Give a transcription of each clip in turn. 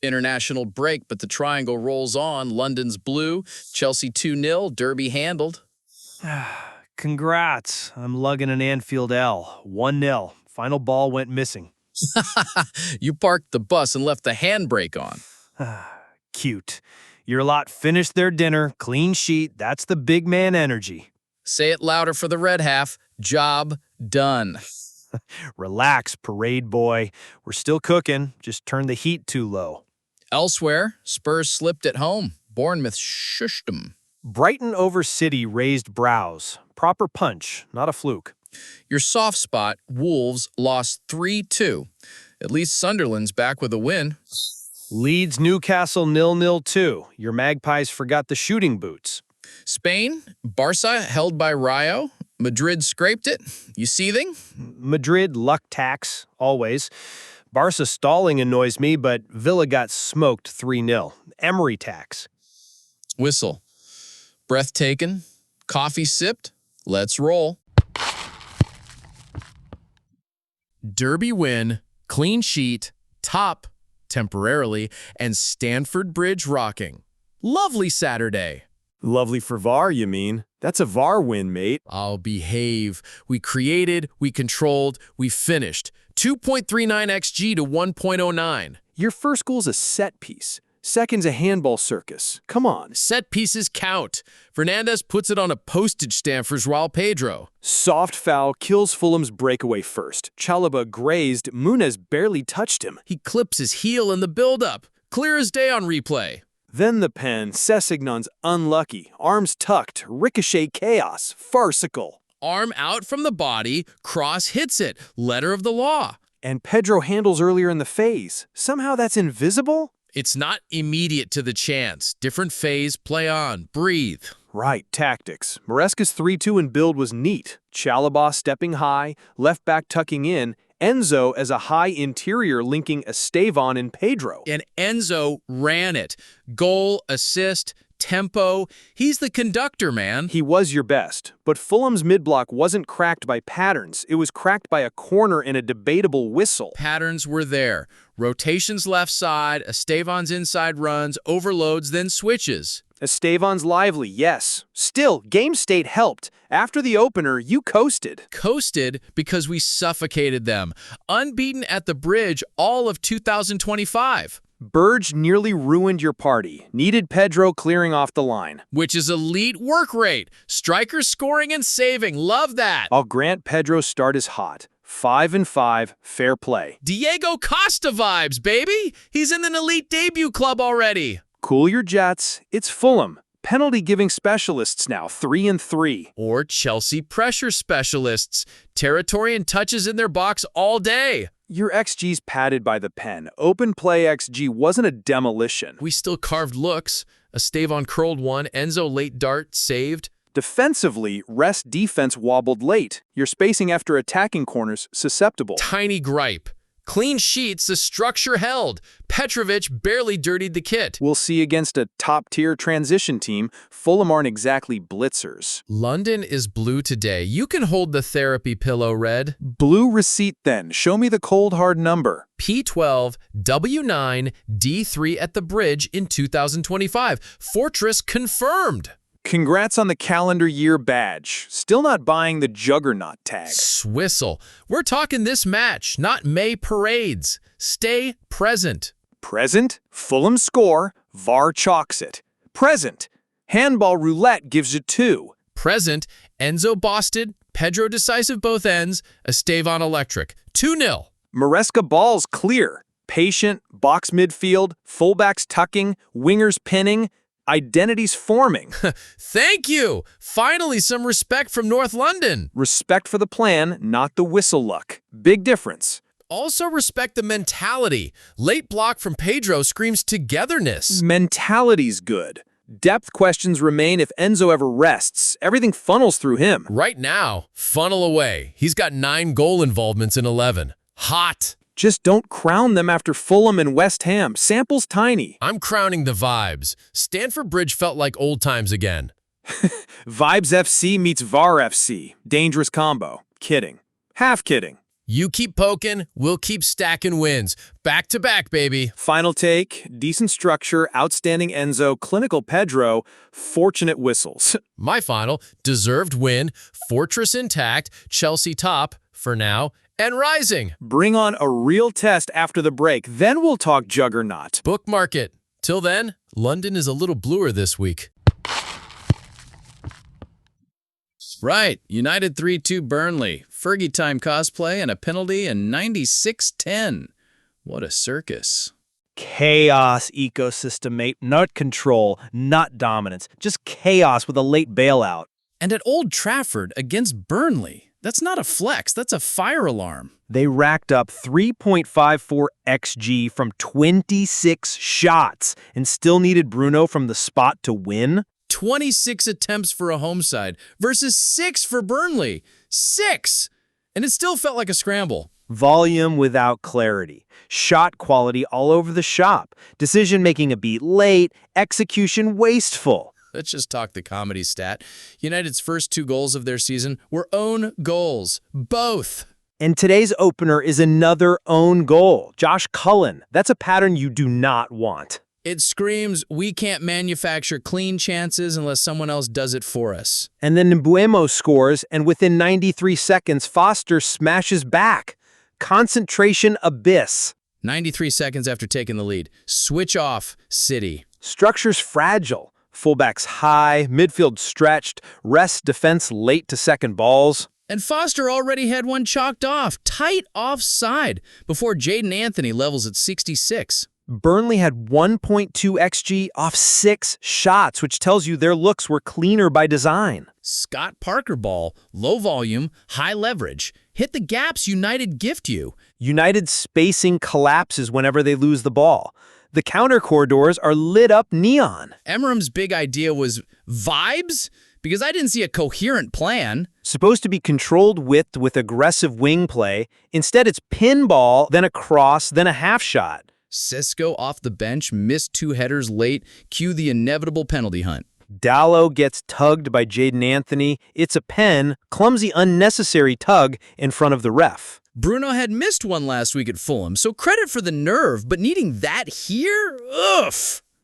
International break, but the triangle rolls on. London's blue, Chelsea 2-0, Derby handled. Congrats. I'm lugging an Anfield L. 1-0. Final ball went missing. You parked the bus and left the handbrake on. Cute. Your lot finished their dinner, clean sheet. That's the big man energy. Say it louder for the red half. Job done. Relax, parade boy. We're still cooking. Just turn the heat too low. Elsewhere, Spurs slipped at home. Bournemouth shushed them. Brighton over City raised brows. Proper punch, not a fluke. Your soft spot, Wolves, lost 3-2. At least Sunderland's back with a win. Leeds Newcastle 0-0 too. Your Magpies forgot the shooting boots. Spain, Barca held by Rayo. Madrid scraped it. You seething? Madrid luck tax, always. Barca stalling annoys me, but Villa got smoked 3-0. Emery tax. Whistle. Breath taken. Coffee sipped. Let's roll. Derby win, clean sheet, top, temporarily, and Stamford Bridge rocking. Lovely Saturday. Lovely for VAR, you mean? That's a VAR win, mate. I'll behave. We created, we controlled, we finished. 2.39 XG to 1.09. Your first goal's a set piece. Second's a handball circus. Come on. Set pieces count. Fernandez puts it on a postage stamp for Joao Pedro. Soft foul kills Fulham's breakaway first. Chalobah grazed. Muniz barely touched him. He clips his heel in the build-up. Clear as day on replay. Then the pen. Sessignon's unlucky. Arms tucked. Ricochet chaos. Farcical. Arm out from the body. Cross hits it. Letter of the law. And Pedro handles earlier in the phase. Somehow that's invisible? It's not immediate to the chance. Different phase, play on, breathe. Right, tactics. Maresca's 3-2 in build was neat. Chalobah stepping high, left back tucking in, Enzo as a high interior linking Estevan and Pedro. And Enzo ran it. Goal, assist, tempo. He's the conductor, man. He was your best, but Fulham's mid-block wasn't cracked by patterns. It was cracked by a corner and a debatable whistle. Patterns were there. Rotations left side, Estevan's inside runs, overloads, then switches. Estevan's lively, yes. Still, game state helped. After the opener, you coasted. Coasted because we suffocated them. Unbeaten at the bridge all of 2025. Burge nearly ruined your party. Needed Pedro clearing off the line. Which is elite work rate. Strikers scoring and saving. Love that. I'll grant Pedro's start is hot. 5-5, fair play. Diego Costa vibes, baby. He's in an elite debut club already. Cool your jets. It's Fulham. Penalty-giving specialists now, 3-3. Or Chelsea pressure specialists. Territory and touches in their box all day. Your XG's padded by the pen. Open play XG wasn't a demolition. We still carved looks. Estevan curled one. Enzo late dart saved. Defensively, rest defense wobbled late. Your spacing after attacking corners susceptible. Tiny gripe. Clean sheets, the structure held. Petrovic barely dirtied the kit. We'll see against a top-tier transition team. Fulham aren't exactly blitzers. London is blue today. You can hold the therapy pillow, Red. Blue receipt then. Show me the cold hard number. P12, W9, D3 at the bridge in 2025. Fortress confirmed. Congrats on the calendar year badge. Still not buying the juggernaut tag. Swistle. We're talking this match, not May parades. Stay present. Present? Fulham score. VAR chalks it. Present. Handball roulette gives you 2. Present. Enzo Bosted. Pedro decisive both ends. Estevan electric. 2-0. Maresca balls clear. Patient. Box midfield. Fullbacks tucking. Wingers pinning. Identities forming. Thank you. Finally, some respect from North London. Respect for the plan, not the whistle luck. Big difference. Also respect the mentality. Late block from Pedro screams togetherness. Mentality's good. Depth questions remain if Enzo ever rests. Everything funnels through him. Right now, funnel away. He's got 9 goal involvements in 11. Hot. Just don't crown them after Fulham and West Ham. Sample's tiny. I'm crowning the vibes. Stamford Bridge felt like old times again. Vibes FC meets VAR FC. Dangerous combo. Kidding. Half kidding. You keep poking, we'll keep stacking wins. Back to back, baby. Final take, decent structure, outstanding Enzo, clinical Pedro, fortunate whistles. My final, deserved win, fortress intact, Chelsea top, for now, and rising. Bring on a real test after the break, then we'll talk juggernaut. Bookmark it. Till then, London is a little bluer this week. Right, United 3-2 Burnley. Fergie time cosplay and a penalty and 96-10. What a circus. Chaos ecosystem, mate. Not control, not dominance. Just chaos with a late bailout. And at Old Trafford against Burnley. That's not a flex, that's a fire alarm. They racked up 3.54 XG from 26 shots and still needed Bruno from the spot to win. 26 attempts for a home side versus 6 for Burnley. 6! And it still felt like a scramble. Volume without clarity. Shot quality all over the shop. Decision-making a beat late. Execution wasteful. Let's just talk the comedy stat. United's first 2 goals of their season were own goals. Both. And today's opener is another own goal. Josh Cullen. That's a pattern you do not want. It screams, we can't manufacture clean chances unless someone else does it for us. And then Mbuemo scores, and within 93 seconds, Foster smashes back. Concentration abyss. 93 seconds after taking the lead. Switch off, City. Structure's fragile. Fullbacks high, midfield stretched, rest defense late to second balls. And Foster already had one chalked off, tight offside, before Jaden Anthony levels at 66. Burnley had 1.2 XG off 6 shots, which tells you their looks were cleaner by design. Scott Parker ball, low volume, high leverage. Hit the gaps United gift you. United's spacing collapses whenever they lose the ball. The counter corridors are lit up neon. Emeram's big idea was vibes? Because I didn't see a coherent plan. Supposed to be controlled width with aggressive wing play. Instead, it's pinball, then a cross, then a half shot. Cisco off the bench, missed 2 headers late, cue the inevitable penalty hunt. Dallo gets tugged by Jaden Anthony. It's a pen, clumsy, unnecessary tug in front of the ref. Bruno had missed one last week at Fulham, so credit for the nerve, but needing that here? Ugh!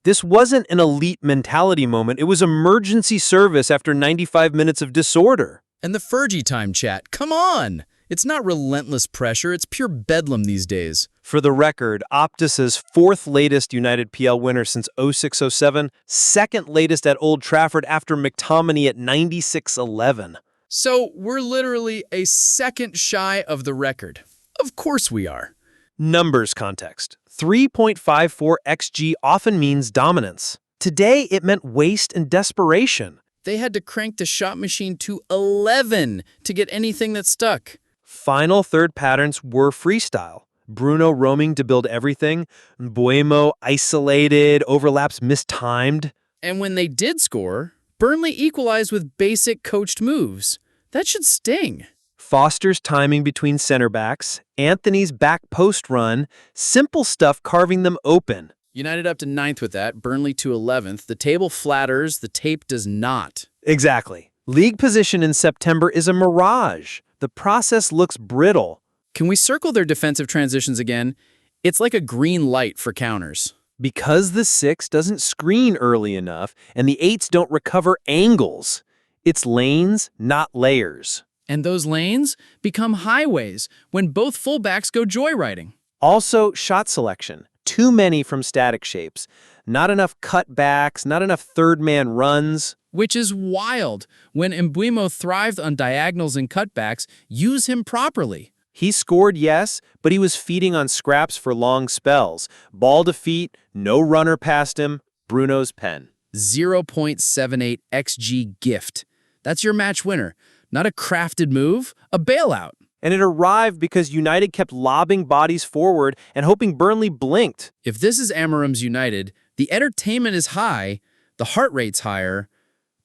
This wasn't an elite mentality moment. It was emergency service after 95 minutes of disorder. And the Fergie time chat, come on! It's not relentless pressure, it's pure bedlam these days. For the record, Optus's 4th latest United PL winner since 06-07, 2nd latest at Old Trafford after McTominay at 96-11. So we're literally a second shy of the record. Of course we are. Numbers context. 3.54 XG often means dominance. Today, it meant waste and desperation. They had to crank the shot machine to 11 to get anything that stuck. Final third patterns were freestyle. Bruno roaming to build everything. Mbuemo isolated, overlaps mistimed. And when they did score, Burnley equalized with basic coached moves. That should sting. Foster's timing between center backs, Anthony's back post run, simple stuff carving them open. United up to 9th with that, Burnley to 11th. The table flatters, the tape does not. Exactly. League position in September is a mirage. The process looks brittle. Can we circle their defensive transitions again? It's like a green light for counters. Because the 6 doesn't screen early enough and the 8s don't recover angles. It's lanes, not layers. And those lanes become highways when both fullbacks go joyriding. Also, shot selection. Too many from static shapes. Not enough cutbacks, not enough third-man runs. Which is wild. When Mbuemo thrived on diagonals and cutbacks, use him properly. He scored, yes, but he was feeding on scraps for long spells. Ball to feet, no runner past him, Bruno's pen. 0.78 XG gift. That's your match winner. Not a crafted move, a bailout. And it arrived because United kept lobbing bodies forward and hoping Burnley blinked. If this is Amorim's United, the entertainment is high, the heart rate's higher,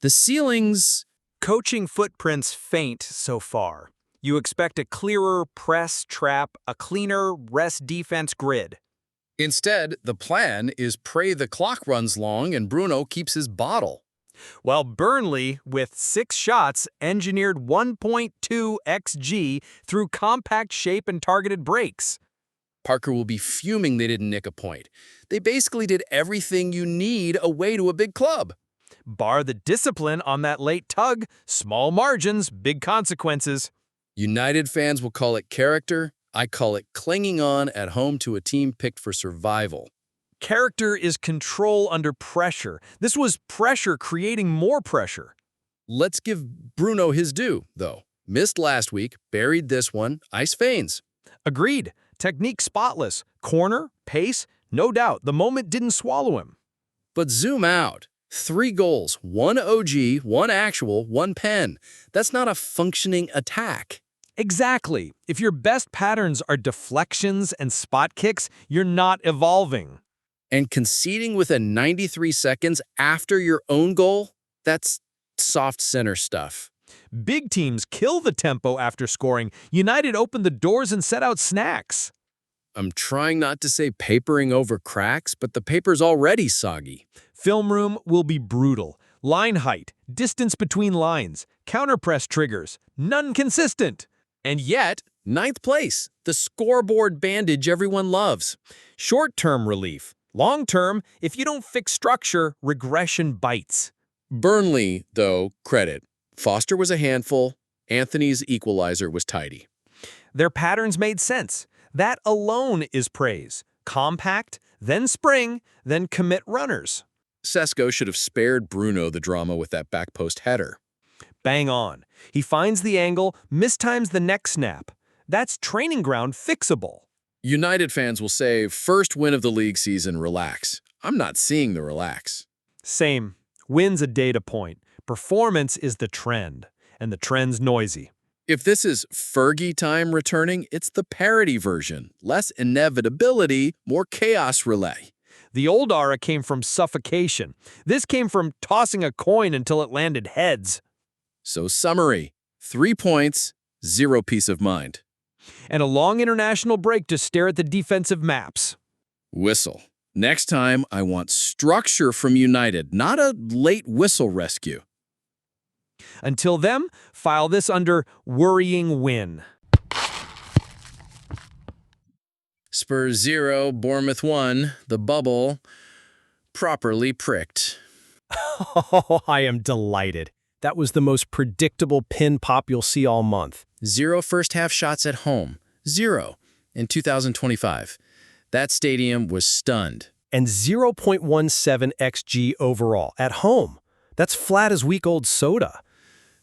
the ceilings... Coaching footprints faint so far. You expect a clearer press trap, a cleaner rest defense grid. Instead, the plan is pray the clock runs long and Bruno keeps his bottle. While Burnley, with 6 shots, engineered 1.2 xG through compact shape and targeted breaks. Parker will be fuming they didn't nick a point. They basically did everything you need away to a big club. Bar the discipline on that late tug, small margins, big consequences. United fans will call it character. I call it clinging on at home to a team picked for survival. Character is control under pressure. This was pressure creating more pressure. Let's give Bruno his due, though. Missed last week, buried this one, ice veins. Agreed. Technique spotless. Corner, pace, no doubt. The moment didn't swallow him. But zoom out. 3 goals, 1 OG, 1 actual, 1 pen. That's not a functioning attack. Exactly. If your best patterns are deflections and spot kicks, you're not evolving. And conceding within 93 seconds after your own goal, that's soft center stuff. Big teams kill the tempo after scoring. United opened the doors and set out snacks. I'm trying not to say papering over cracks, but the paper's already soggy. Film room will be brutal. Line height, distance between lines, counterpress triggers, none consistent. And yet, 9th place, the scoreboard bandage everyone loves. Short-term relief. Long-term, if you don't fix structure, regression bites. Burnley, though, credit. Foster was a handful. Anthony's equalizer was tidy. Their patterns made sense. That alone is praise. Compact, then spring, then commit runners. Sesko should have spared Bruno the drama with that back post header. Bang on. He finds the angle, mistimes the neck snap. That's training ground fixable. United fans will say, first win of the league season, relax. I'm not seeing the relax. Same. Win's a data point. Performance is the trend, and the trend's noisy. If this is Fergie time returning, it's the parody version. Less inevitability, more chaos relay. The old aura came from suffocation. This came from tossing a coin until it landed heads. So summary, 3 points, 0 peace of mind. And a long international break to stare at the defensive maps. Whistle. Next time, I want structure from United, not a late whistle rescue. Until then, file this under worrying win. Spurs 0, Bournemouth 1, the bubble properly pricked. Oh, I am delighted. That was the most predictable pin pop you'll see all month. 0 first-half shots at home. 0 in 2025. That stadium was stunned. And 0.17 XG overall at home. That's flat as week-old soda.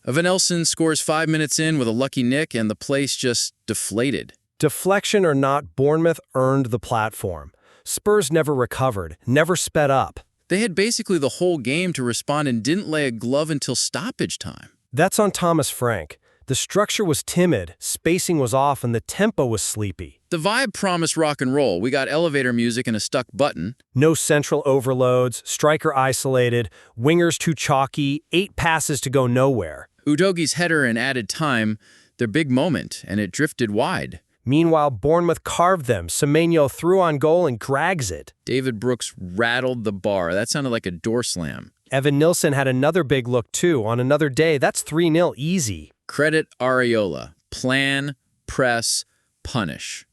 Evanelson scores 5 minutes in with a lucky nick, and the place just deflated. Deflection or not, Bournemouth earned the platform. Spurs never recovered, never sped up. They had basically the whole game to respond and didn't lay a glove until stoppage time. That's on Thomas Frank. The structure was timid, spacing was off, and the tempo was sleepy. The vibe promised rock and roll. We got elevator music and a stuck button. No central overloads, striker isolated, wingers too chalky, 8 passes to go nowhere. Udogi's header and added time, their big moment, and it drifted wide. Meanwhile, Bournemouth carved them. Semenyo threw on goal and drags it. David Brooks rattled the bar. That sounded like a door slam. Evan Nilsson had another big look too. On another day, that's 3-0 easy. Credit Areola. Plan, press, punish.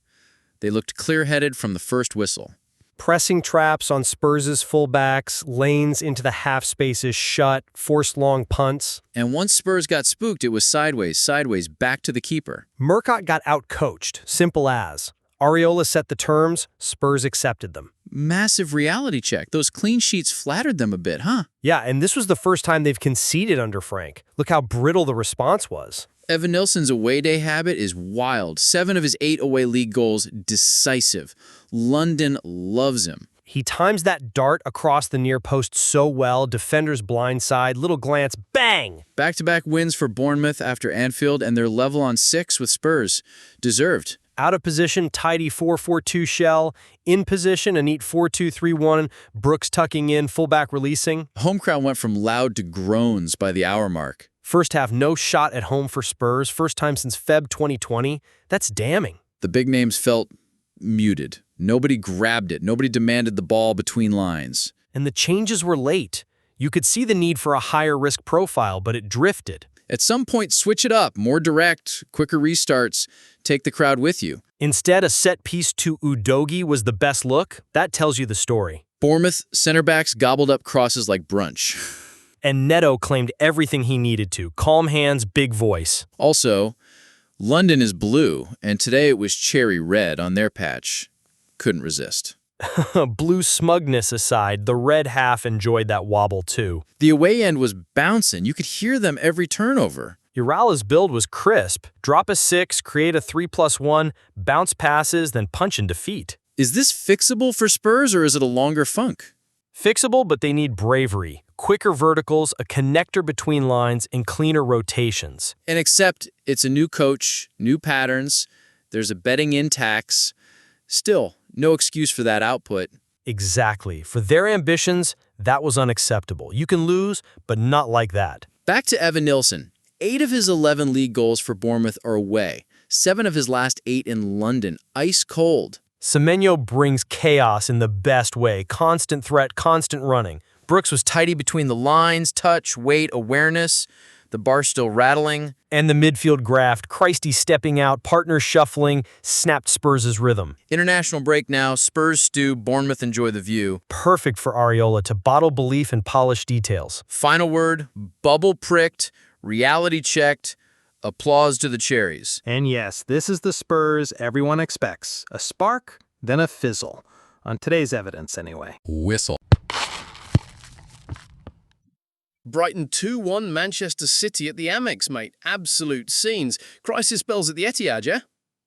They looked clear-headed from the first whistle. Pressing traps on Spurs' fullbacks, lanes into the half spaces shut, forced long punts. And once Spurs got spooked, it was sideways, back to the keeper. Murcott got outcoached, simple as. Areola set the terms, Spurs accepted them. Massive reality check. Those clean sheets flattered them a bit, huh? Yeah, and this was the first time they've conceded under Frank. Look how brittle the response was. Evan Nilsson's away day habit is wild. 7 of his 8 away league goals, decisive. London loves him. He times that dart across the near post so well, defender's blindside, little glance, bang! Back-to-back wins for Bournemouth after Anfield, and they're level on 6 with Spurs. Deserved. Out of position, tidy 4-4-2 shell. In position, a neat 4-2-3-1. Brooks tucking in, fullback releasing. Home crowd went from loud to groans by the hour mark. First half, no shot at home for Spurs. First time since Feb 2020. That's damning. The big names felt muted. Nobody grabbed it. Nobody demanded the ball between lines. And the changes were late. You could see the need for a higher risk profile, but it drifted. At some point, switch it up. More direct, quicker restarts. Take the crowd with you. Instead, a set piece to Udogie was the best look. That tells you the story. Bournemouth center backs gobbled up crosses like brunch. And Neto claimed everything he needed to. Calm hands, big voice. Also, London is blue, and today it was cherry red on their patch. Couldn't resist. Blue smugness aside, the red half enjoyed that wobble too. The away end was bouncing. You could hear them every turnover. Urala's build was crisp. Drop a 6, create a 3+1, bounce passes, then punch in defeat. Is this fixable for Spurs, or is it a longer funk? Fixable, but they need bravery. Quicker verticals, a connector between lines, and cleaner rotations. And except it's a new coach, new patterns, there's a betting in tax. Still, no excuse for that output. Exactly. For their ambitions, that was unacceptable. You can lose, but not like that. Back to Evan Nilsson. 8 of his 11 league goals for Bournemouth are away. 7 of his last 8 in London. Ice cold. Semenyo brings chaos in the best way. Constant threat, constant running. Brooks was tidy between the lines, touch, weight, awareness. The bar still rattling. And the midfield graft, Christie stepping out, partners shuffling, snapped Spurs' rhythm. International break now. Spurs stew. Bournemouth enjoy the view. Perfect for Areola to bottle belief and polish details. Final word, bubble pricked, reality checked, applause to the cherries. And yes, this is the Spurs everyone expects. A spark, then a fizzle. On today's evidence, anyway. Whistle. Brighton 2-1 Manchester City at the Amex, mate. Absolute scenes. Crisis spells at the Etihad, yeah?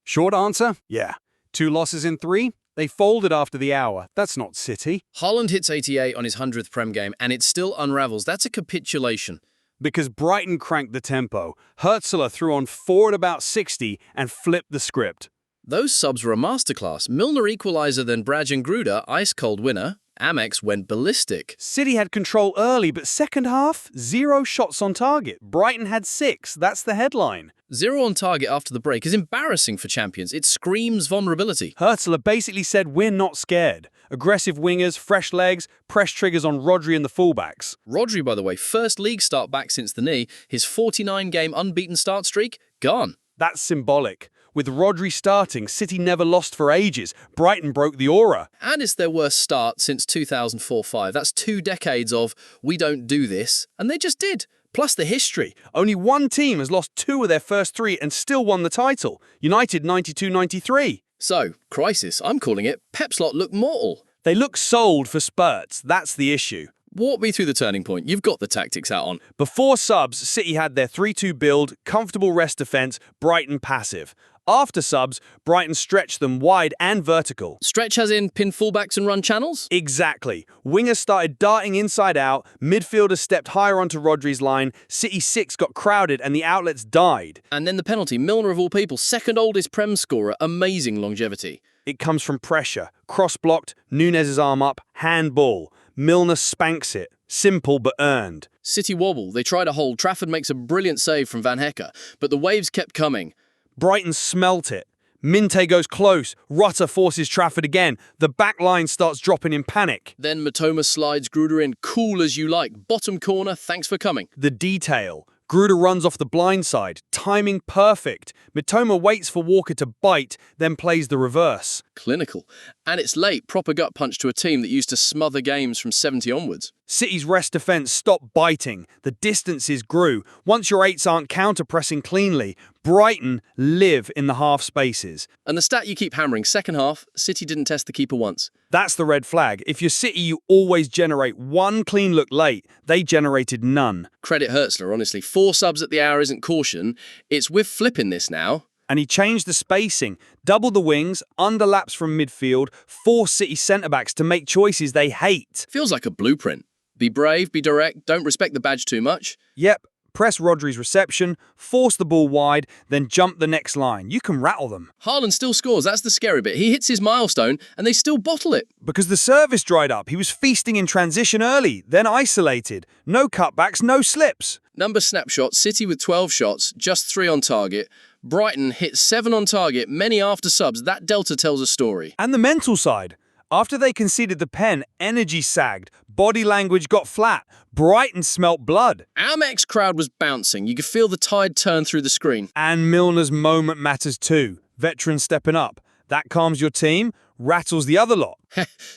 Short answer, yeah. 2 losses in 3. They folded after the hour. That's not City. Haaland hits 88 on his 100th Prem game, and it still unravels. That's a capitulation. Because Brighton cranked the tempo. Hertzler threw on 4 at about 60 and flipped the script. Those subs were a masterclass. Milner equaliser, then Brajan Gruda, ice-cold winner. Amex went ballistic. City had control early, but second half, 0 shots on target. Brighton had 6. That's the headline. 0 on target after the break is embarrassing for champions. It screams vulnerability. Hertzler basically said, we're not scared. Aggressive wingers, fresh legs, press triggers on Rodri and the fullbacks. Rodri, by the way, first league start back since the knee. His 49-game unbeaten start streak, gone. That's symbolic. With Rodri starting, City never lost for ages. Brighton broke the aura. And it's their worst start since 2004-05. That's 2 decades of, we don't do this, and they just did. Plus the history. Only one team has lost 2 of their first 3 and still won the title. United 92-93. So, crisis, I'm calling it. Pep's lot look mortal. They look sold for spurts. That's the issue. Walk me through the turning point. You've got the tactics out on. Before subs, City had their 3-2 build, comfortable rest defence, Brighton passive. After subs, Brighton stretched them wide and vertical. Stretch as in pin fullbacks and run channels? Exactly. Wingers started darting inside out, midfielders stepped higher onto Rodri's line, City 6 got crowded and the outlets died. And then the penalty, Milner of all people, second oldest Prem scorer, amazing longevity. It comes from pressure. Cross-blocked, Nunez's arm up, handball. Milner spanks it. Simple but earned. City wobble. They try to hold. Trafford makes a brilliant save from Van Hecke, but the waves kept coming. Brighton smelt it. Minte goes close. Rutter forces Trafford again. The back line starts dropping in panic. Then Matoma slides Gruder in, cool as you like. Bottom corner, thanks for coming. The detail. Gruder runs off the blind side. Timing perfect. Mitoma waits for Walker to bite, then plays the reverse. Clinical. And it's late, proper gut punch to a team that used to smother games from 70 onwards. City's rest defence stopped biting. The distances grew. Once your 8s aren't counter-pressing cleanly, Brighton live in the half spaces. And the stat you keep hammering, second half, City didn't test the keeper once. That's the red flag. If you're City, you always generate one clean look late. They generated none. Credit Hertzler, honestly. 4 subs at the hour isn't caution. It's we're flipping this now. And he changed the spacing, doubled the wings, underlaps from midfield, forced City centre-backs to make choices they hate. Feels like a blueprint. Be brave, be direct, don't respect the badge too much. Yep, press Rodri's reception, force the ball wide, then jump the next line. You can rattle them. Haaland still scores, that's the scary bit. He hits his milestone and they still bottle it. Because the service dried up. He was feasting in transition early, then isolated. No cutbacks, no slips. Number snapshot, City with 12 shots, just 3 on target. Brighton hit 7 on target, many after subs. That delta tells a story. And the mental side. After they conceded the pen, energy sagged, body language got flat, Brighton smelt blood. Amex's crowd was bouncing. You could feel the tide turn through the screen. And Milner's moment matters too. Veterans stepping up. That calms your team, rattles the other lot.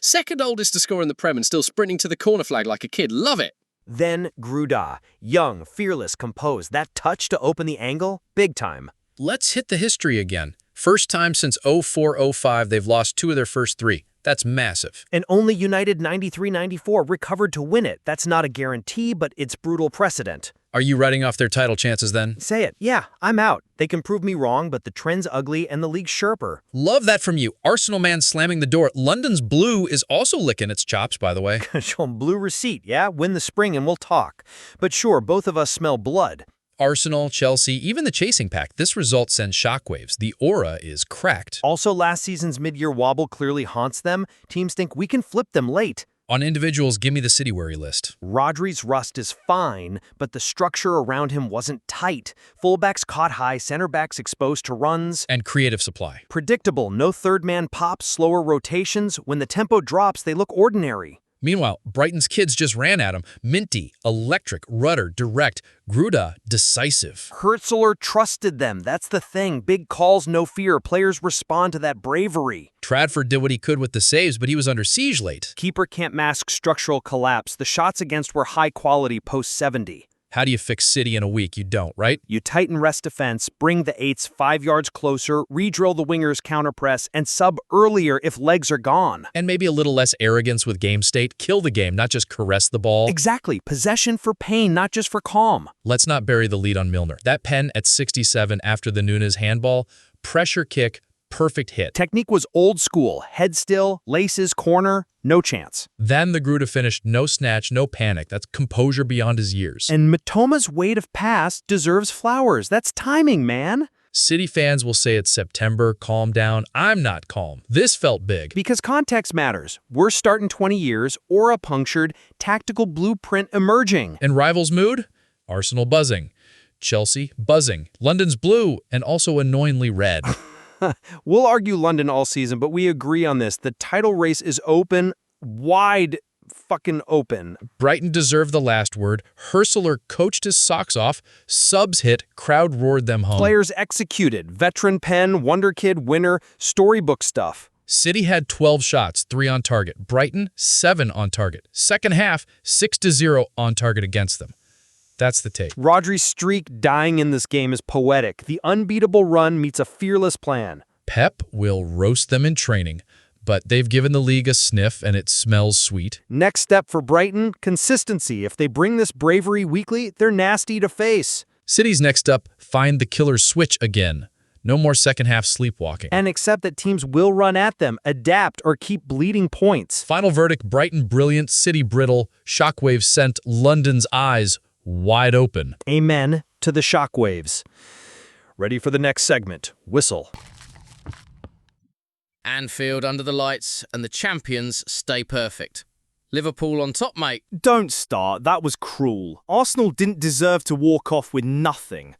Second oldest to score in the Prem and still sprinting to the corner flag like a kid. Love it. Then Gruda, young, fearless, composed. That touch to open the angle, big time. Let's hit the history again. First time since 04-05 they've lost 2 of their first 3. That's massive. And only United 93-94 recovered to win it. That's not a guarantee, but it's brutal precedent. Are you writing off their title chances then? Say it. Yeah, I'm out. They can prove me wrong, but the trend's ugly and the league's sharper. Love that from you. Arsenal man slamming the door. London's blue is also licking its chops, by the way. Show 'em blue receipt, yeah? Win the spring and we'll talk. But sure, both of us smell blood. Arsenal, Chelsea, even the chasing pack. This result sends shockwaves. The aura is cracked. Also, last season's mid-year wobble clearly haunts them. Teams think we can flip them late. On individuals, give me the city worry list. Rodri's rust is fine, but the structure around him wasn't tight. Fullbacks caught high, center backs exposed to runs. And creative supply. Predictable, no third-man pops, slower rotations. When the tempo drops, they look ordinary. Meanwhile, Brighton's kids just ran at him. Minty, electric, rudder, direct, Gruda, decisive. Hertzler trusted them. That's the thing. Big calls, no fear. Players respond to that bravery. Tradford did what he could with the saves, but he was under siege late. Keeper can't mask structural collapse. The shots against were high quality post-70. How do you fix City in a week? You don't, right? You tighten rest defense, bring the 8s 5 yards closer, re-drill the wingers counterpress, and sub earlier if legs are gone. And maybe a little less arrogance with game state. Kill the game, not just caress the ball. Exactly. Possession for pain, not just for calm. Let's not bury the lead on Milner. That pen at 67 after the Nunes handball, pressure kick, perfect hit. Technique was old school. Head still, laces, corner, no chance. Then the Gruda finished, no snatch, no panic. That's composure beyond his years. And Mitoma's weight of pass deserves flowers. That's timing, man. City fans will say it's September, calm down. I'm not calm. This felt big. Because context matters. We're starting 20 years, aura punctured, tactical blueprint emerging. And rivals' mood? Arsenal buzzing. Chelsea buzzing. London's blue and also annoyingly red. We'll argue London all season, but we agree on this. The title race is open, wide fucking open. Brighton deserved the last word. Hertzler coached his socks off. Subs hit. Crowd roared them home. Players executed. Veteran pen, wonder kid, winner, storybook stuff. City had 12 shots, 3 on target. Brighton, 7 on target. Second half, 6-0 on target against them. That's the take. Rodri's streak dying in this game is poetic. The unbeatable run meets a fearless plan. Pep will roast them in training, but they've given the league a sniff and it smells sweet. Next step for Brighton, consistency. If they bring this bravery weekly, they're nasty to face. City's next up, find the killer's switch again. No more second half sleepwalking. And accept that teams will run at them, adapt, or keep bleeding points. Final verdict, Brighton brilliant, City brittle, shockwaves sent London's eyes wide open. Amen to the shockwaves. Ready for the next segment. Whistle. Anfield under the lights and the champions stay perfect. Liverpool on top, mate. Don't start. That was cruel. Arsenal didn't deserve to walk off with nothing.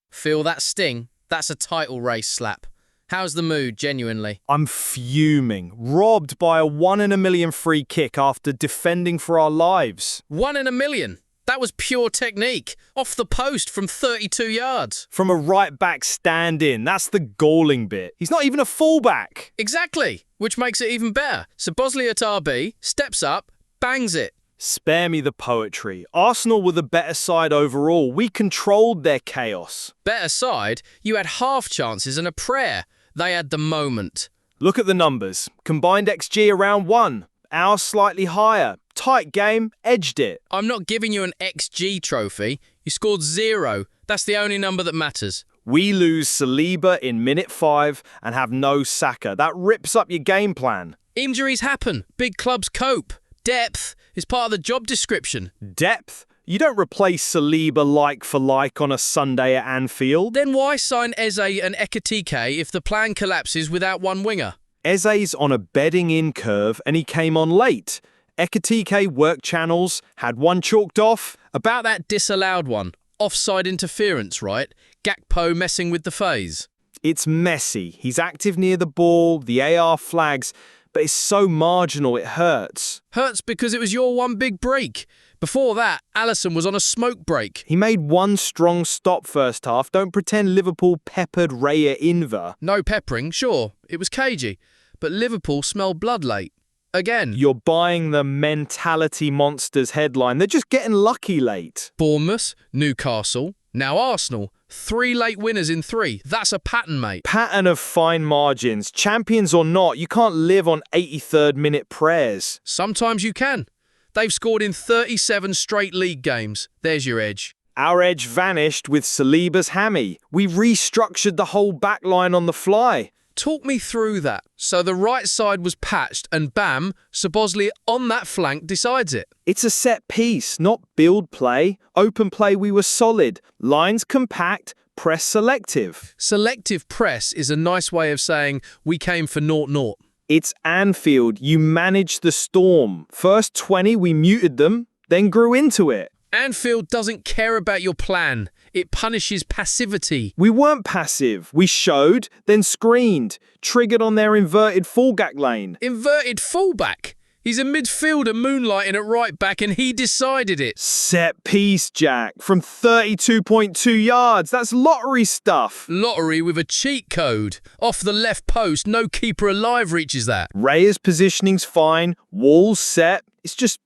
Feel that sting? That's a title race slap. How's the mood, genuinely? I'm fuming. Robbed by a 1 in a million free kick after defending for our lives. 1 in a million. That was pure technique. Off the post from 32 yards. From a right-back stand-in. That's the galling bit. He's not even a fullback. Exactly, which makes it even better. Szoboszlai at RB, steps up, bangs it. Spare me the poetry. Arsenal were the better side overall. We controlled their chaos. Better side? You had half chances and a prayer. They had the moment. Look at the numbers. Combined XG around 1. Ours slightly higher. Tight game, edged it. I'm not giving you an XG trophy. You scored 0. That's the only number that matters. We lose Saliba in minute 5 and have no Saka. That rips up your game plan. Injuries happen. Big clubs cope. Depth is part of the job description. Depth? You don't replace Saliba like for like on a Sunday at Anfield. Then why sign Eze and Ekitike if the plan collapses without one winger? Eze's on a bedding-in curve and he came on late. Ekitike worked channels, had one chalked off. About that disallowed one. Offside interference, right? Gakpo messing with the phase. It's messy. He's active near the ball, the AR flags, but it's so marginal it hurts. Hurts because it was your one big break. Before that, Alisson was on a smoke break. He made one strong stop first half. Don't pretend Liverpool peppered Rayo Inver. No peppering, sure, it was cagey, but Liverpool smelled blood late. Again. You're buying the mentality monsters headline. They're just getting lucky late. Bournemouth, Newcastle, now Arsenal. 3 late winners in 3. That's a pattern, mate. Pattern of fine margins. Champions or not, you can't live on 83rd minute prayers. Sometimes you can. They've scored in 37 straight league games. There's your edge. Our edge vanished with Saliba's hammy. We restructured the whole back line on the fly. Talk me through that. So the right side was patched and bam, Szoboszlai on that flank decides it. It's a set piece, not build play. Open play we were solid. Lines compact, press selective. Selective press is a nice way of saying we came for 0-0. It's Anfield. You managed the storm. First 20 we muted them, then grew into it. Anfield doesn't care about your plan. It punishes passivity. We weren't passive. We showed, then screened. Triggered on their inverted fullback lane. Inverted fullback? He's a midfielder moonlighting at right back and he decided it. Set piece, Jack. From 32.2 yards. That's lottery stuff. Lottery with a cheat code. Off the left post, no keeper alive reaches that. Raya's positioning's fine. Walls set. It's just,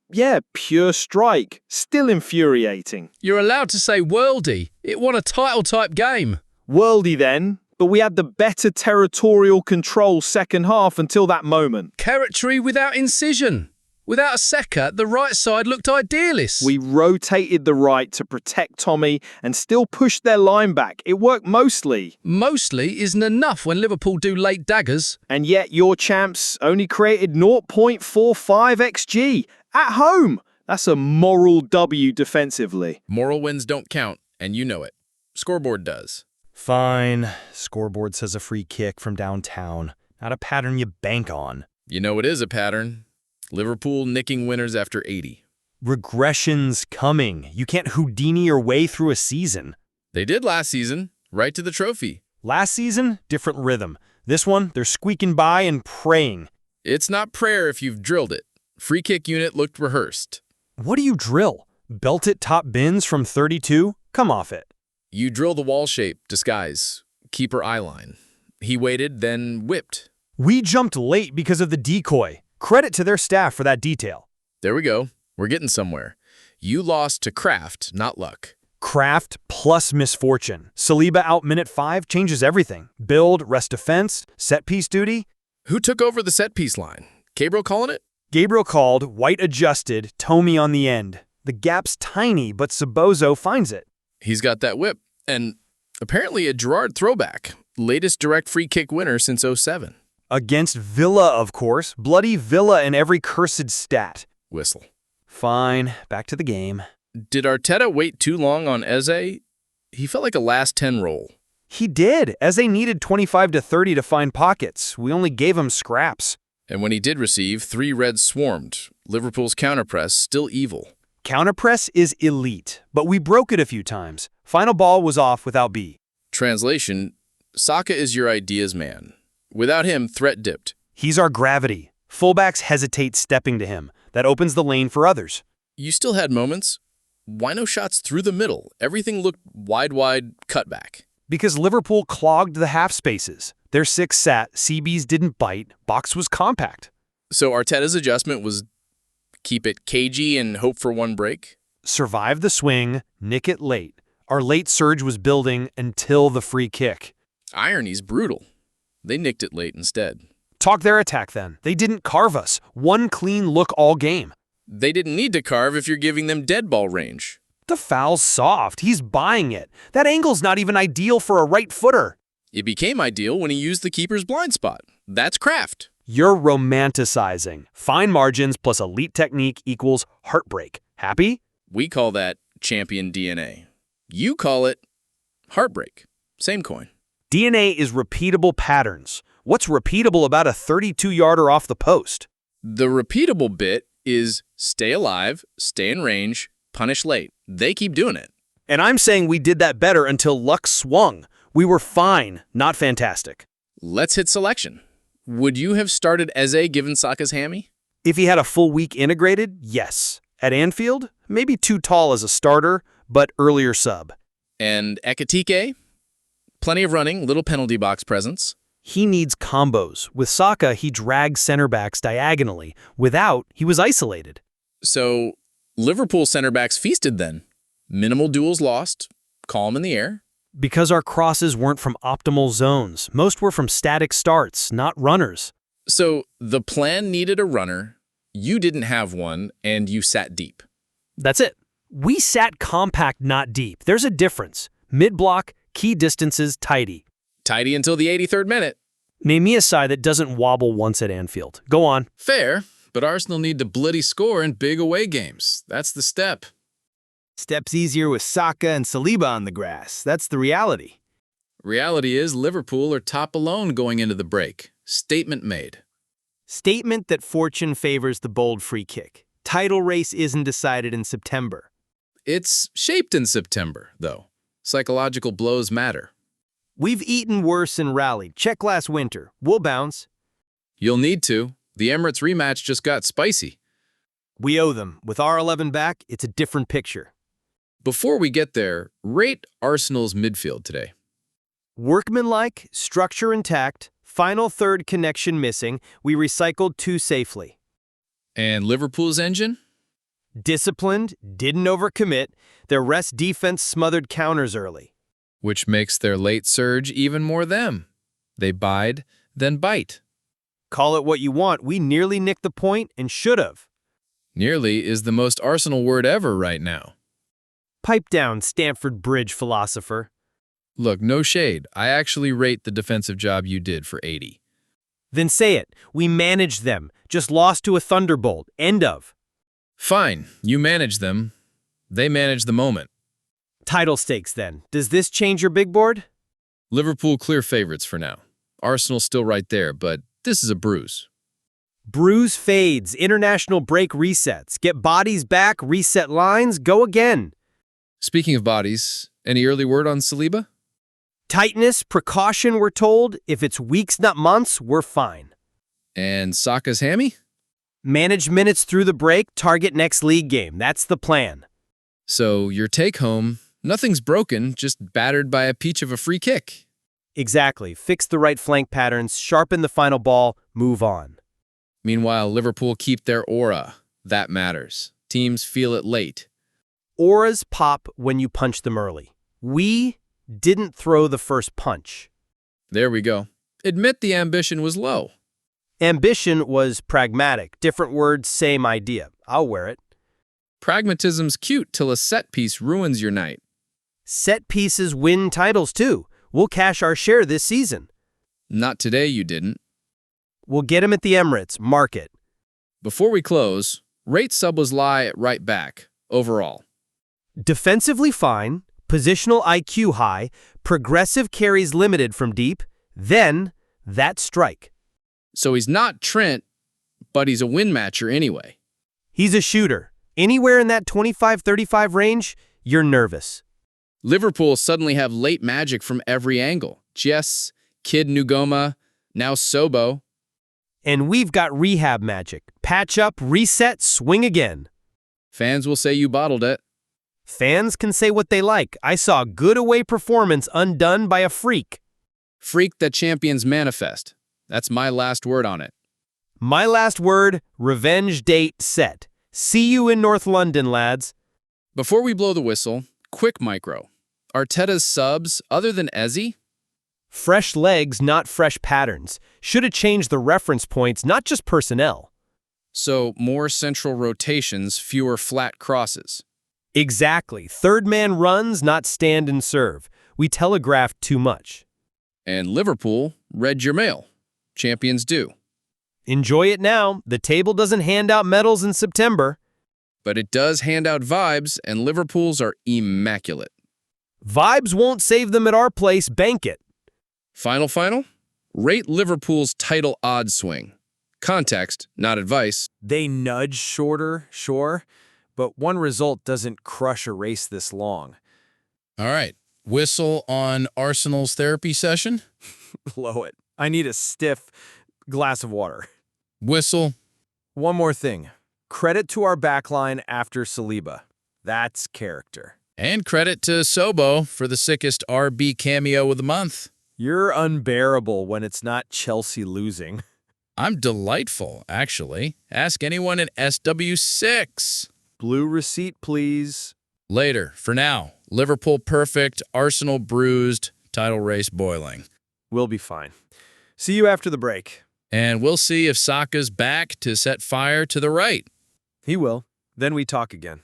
pure strike. Still infuriating. You're allowed to say worldy. It won a title-type game. Worldy then, but we had the better territorial control second half until that moment. Territory without incision. Without a secca, the right side looked idealist. We rotated the right to protect Tommy and still pushed their line back. It worked mostly. Mostly isn't enough when Liverpool do late daggers. And yet your champs only created 0.45 XG at home. That's a moral W defensively. Moral wins don't count, and you know it. Scoreboard does. Fine. Scoreboard says a free kick from downtown. Not a pattern you bank on. You know it is a pattern. Liverpool nicking winners after 80. Regression's coming. You can't Houdini your way through a season. They did last season, right to the trophy. Last season, different rhythm. This one, they're squeaking by and praying. It's not prayer if you've drilled it. Free kick unit looked rehearsed. What do you drill? Belt it top bins from 32? Come off it. You drill the wall shape, disguise, keeper eye line. He waited, then whipped. We jumped late because of the decoy. Credit to their staff for that detail. There we go. We're getting somewhere. You lost to craft, not luck. Craft plus misfortune. Saliba out minute 5 changes everything. Build, rest defense, set piece duty. Who took over the set piece line? Gabriel calling it? Gabriel called, White adjusted, Tommy on the end. The gap's tiny, but Szoboszlai finds it. He's got that whip. And apparently a Gerrard throwback. Latest direct free kick winner since 07. Against Villa, of course. Bloody Villa in every cursed stat. Whistle. Fine, back to the game. Did Arteta wait too long on Eze? He felt like a last 10 roll. He did. Eze needed 25 to 30 to find pockets. We only gave him scraps. And when he did receive, 3 Reds swarmed. Liverpool's counterpress still evil. Counterpress is elite, but we broke it a few times. Final ball was off without B. Translation, Saka is your ideas man. Without him, threat dipped. He's our gravity. Fullbacks hesitate stepping to him. That opens the lane for others. You still had moments. Why no shots through the middle? Everything looked wide cutback. Because Liverpool clogged the half spaces. Their 6 sat, CBs didn't bite, box was compact. So Arteta's adjustment was keep it cagey and hope for one break? Survive the swing, nick it late. Our late surge was building until the free kick. Irony's brutal. They nicked it late instead. Talk their attack then. They didn't carve us. One clean look all game. They didn't need to carve if you're giving them dead ball range. The foul's soft. He's buying it. That angle's not even ideal for a right footer. It became ideal when he used the keeper's blind spot. That's craft. You're romanticizing. Fine margins plus elite technique equals heartbreak. Happy? We call that champion DNA. You call it heartbreak. Same coin. DNA is repeatable patterns. What's repeatable about a 32-yarder off the post? The repeatable bit is stay alive, stay in range, punish late. They keep doing it. And I'm saying we did that better until luck swung. We were fine, not fantastic. Let's hit selection. Would you have started Eze given Saka's hammy? If he had a full week integrated, yes. At Anfield, maybe too tall as a starter, but earlier sub. And Ekitike? Plenty of running, little penalty box presence. He needs combos. With Saka, he drags center backs diagonally. Without, he was isolated. So, Liverpool center backs feasted then. Minimal duels lost, calm in the air. Because our crosses weren't from optimal zones. Most were from static starts, not runners. So, the plan needed a runner, you didn't have one, and you sat deep. That's it. We sat compact, not deep. There's a difference. Mid-block, key distances, tidy. Tidy until the 83rd minute. Name me a side that doesn't wobble once at Anfield. Go on. Fair, but Arsenal need to bloody score in big away games. That's the step. Steps easier with Saka and Saliba on the grass. That's the reality. Reality is Liverpool are top alone going into the break. Statement made. Statement that fortune favors the bold free kick. Title race isn't decided in September. It's shaped in September, though. Psychological blows matter. We've eaten worse and rallied. Check last winter. We'll bounce. You'll need to. The Emirates rematch just got spicy. We owe them. With our 11 back, it's a different picture. Before we get there, rate Arsenal's midfield today. Workmanlike, structure intact, final third connection missing. We recycled two safely. And Liverpool's engine? Disciplined, didn't overcommit. Their rest defense smothered counters early. Which makes their late surge even more them. They bide, then bite. Call it what you want, we nearly nicked the point and should have. Nearly is the most Arsenal word ever right now. Pipe down, Stamford Bridge philosopher. Look, no shade. I actually rate the defensive job you did for 80. Then say it. We managed them. Just lost to a thunderbolt. End of. Fine, you manage them. They manage the moment. Title stakes then. Does this change your big board? Liverpool clear favorites for now. Arsenal still right there, but this is a bruise. Bruise fades. International break resets. Get bodies back, reset lines, go again. Speaking of bodies, any early word on Saliba? Tightness, precaution, we're told. If it's weeks, not months, we're fine. And Saka's hammy? Manage minutes through the break, target next league game. That's the plan. So your take home, nothing's broken, just battered by a peach of a free kick. Exactly. Fix the right flank patterns, sharpen the final ball, move on. Meanwhile, Liverpool keep their aura. That matters. Teams feel it late. Auras pop when you punch them early. We didn't throw the first punch. There we go. Admit the ambition was low. Ambition was pragmatic. Different words, same idea. I'll wear it. Pragmatism's cute till a set piece ruins your night. Set pieces win titles too. We'll cash our share this season. Not today, you didn't. We'll get him at the Emirates. Mark it. Before we close, rate Szoboszlai at right back, overall. Defensively fine, positional IQ high, progressive carries limited from deep, then that strike. So he's not Trent, but he's a win matcher anyway. He's a shooter. Anywhere in that 25-35 range, you're nervous. Liverpool suddenly have late magic from every angle. Jess, Kid Nugoma, now Sobo. And we've got rehab magic. Patch up, reset, swing again. Fans will say you bottled it. Fans can say what they like. I saw a good away performance undone by a freak. Freak that champions manifest. That's my last word on it. My last word, revenge date set. See you in North London, lads. Before we blow the whistle, quick micro. Arteta's subs, other than Eze? Fresh legs, not fresh patterns. Should have changed the reference points, not just personnel. So more central rotations, fewer flat crosses. Exactly. Third man runs, not stand and serve. We telegraphed too much. And Liverpool read your mail. Champions do. Enjoy it now. The table doesn't hand out medals in September. But it does hand out vibes, and Liverpool's are immaculate. Vibes won't save them at our place. Bank it. Final? Rate Liverpool's title odds swing. Context, not advice. They nudge shorter, sure, but one result doesn't crush a race this long. All right. Whistle on Arsenal's therapy session? Blow it. I need a stiff, Glass of water. Whistle. One more thing. Credit to our backline after Saliba. That's character. And credit to Sobo for the sickest RB cameo of the month. You're unbearable when it's not Chelsea losing. I'm delightful, actually. Ask anyone in SW6. Blue receipt, please. Later. For now, Liverpool perfect, Arsenal bruised, title race boiling. We'll be fine. See you after the break. And we'll see if Saka's back to set fire to the right. He will. Then we talk again.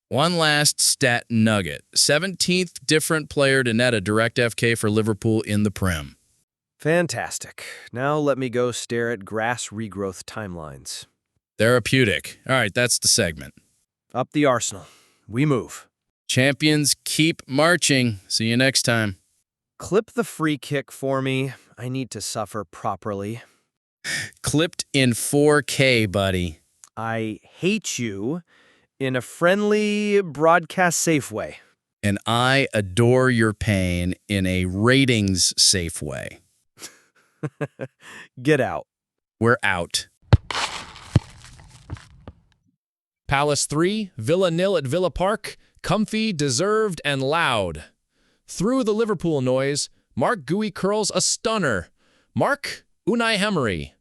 One last stat nugget. 17th different player to net a direct FK for Liverpool in the Prem. Fantastic. Now let me go stare at grass regrowth timelines. Therapeutic. All right, that's the segment. Up the Arsenal. We move. Champions keep marching. See you next time. Clip the free kick for me. I need to suffer properly. Clipped in 4K, buddy. I hate you in a friendly, broadcast-safe way. And I adore your pain in a ratings-safe way. Get out. We're out. Palace 3, Villa 0 at Villa Park. Comfy, deserved, and loud. Through the Liverpool noise, Mark Gui curls a stunner. Mark Unai Emery.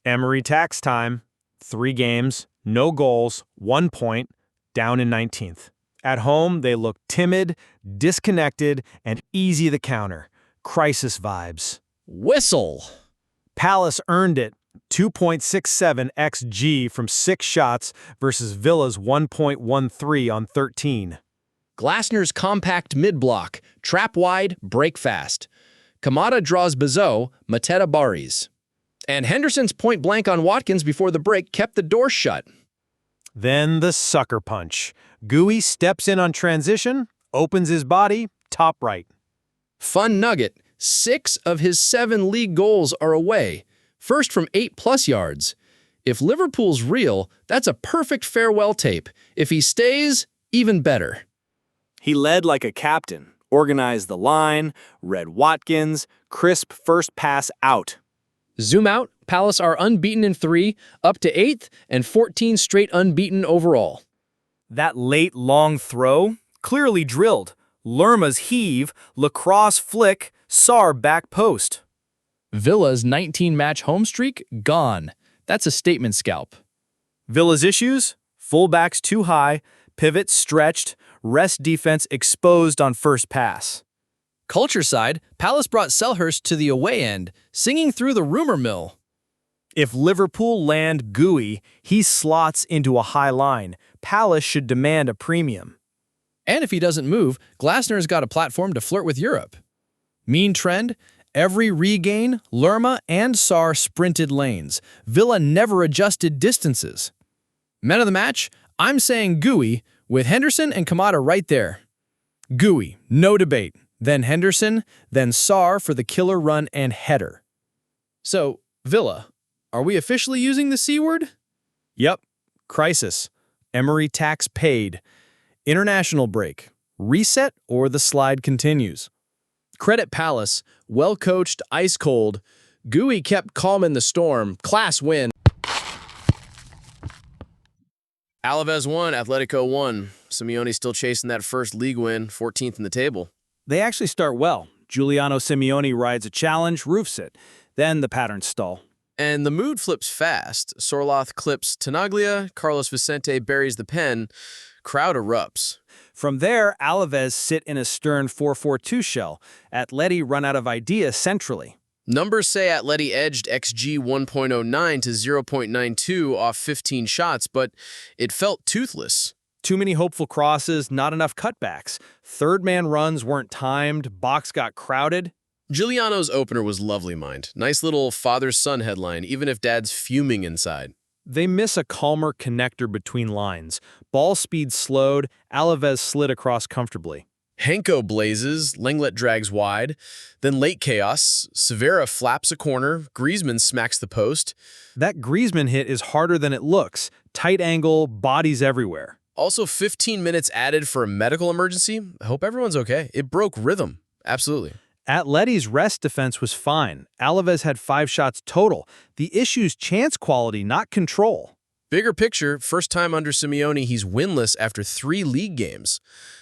Emery tax time. 3 games, no goals, 1 point, down in 19th. At home, they look timid, disconnected, and easy to counter. Crisis vibes. Whistle. Palace earned it. 2.67 XG from 6 shots versus Villa's 1.13 on 13. Glasner's compact mid-block. Trap wide, break fast. Kamada draws Bizot, Mateta Baris. And Henderson's point blank on Watkins before the break kept the door shut. Then the sucker punch. Gui steps in on transition, opens his body, top right. Fun nugget. 6 of his 7 league goals are away. First from 8+ yards. If Liverpool's real, that's a perfect farewell tape. If he stays, even better. He led like a captain, organized the line, read Watkins, crisp first pass out. Zoom out, Palace are unbeaten in 3, up to 8th, and 14 straight unbeaten overall. That late long throw, clearly drilled. Lerma's heave, lacrosse flick, Sarr back post. Villa's 19-match home streak, gone. That's a statement scalp. Villa's issues? Fullbacks too high, pivot stretched, rest defense exposed on first pass. Culture side, Palace brought Selhurst to the away end, singing through the rumor mill. If Liverpool land Gui, he slots into a high line. Palace should demand a premium. And if he doesn't move, Glasner's got a platform to flirt with Europe. Mean trend? Every regain, Lerma and Sarr sprinted lanes. Villa never adjusted distances. Men of the match? I'm saying Gui, with Henderson and Kamada right there. Gui, no debate. Then Henderson, then Sarr for the killer run and header. So, Villa, are we officially using the C word? Yep. Crisis. Emery tax paid. International break. Reset or the slide continues. Credit Palace, well-coached, ice-cold. Gui kept calm in the storm. Class win. Alaves won, Atletico won. Simeone still chasing that first league win, 14th in the table. They actually start well. Giuliano Simeone rides a challenge, roofs it. Then the patterns stall. And the mood flips fast. Sorloth clips Tenaglia, Carlos Vicente buries the pen, crowd erupts. From there, Alaves sit in a stern 4-4-2 shell. Atleti run out of ideas centrally. Numbers say Atleti edged XG 1.09 to 0.92 off 15 shots, but it felt toothless. Too many hopeful crosses, not enough cutbacks. Third-man runs weren't timed, box got crowded. Giuliano's opener was lovely mind. Nice little father-son headline, even if dad's fuming inside. They miss a calmer connector between lines. Ball speed slowed, Alaves slid across comfortably. Henko blazes, Lenglet drags wide. Then late chaos, Severa flaps a corner, Griezmann smacks the post. That Griezmann hit is harder than it looks. Tight angle, bodies everywhere. Also 15 minutes added for a medical emergency. I hope everyone's okay. It broke rhythm. Absolutely. Atleti's rest defense was fine. Alaves had 5 shots total. The issue's chance quality, not control. Bigger picture, first time under Simeone, he's winless after 3 league games.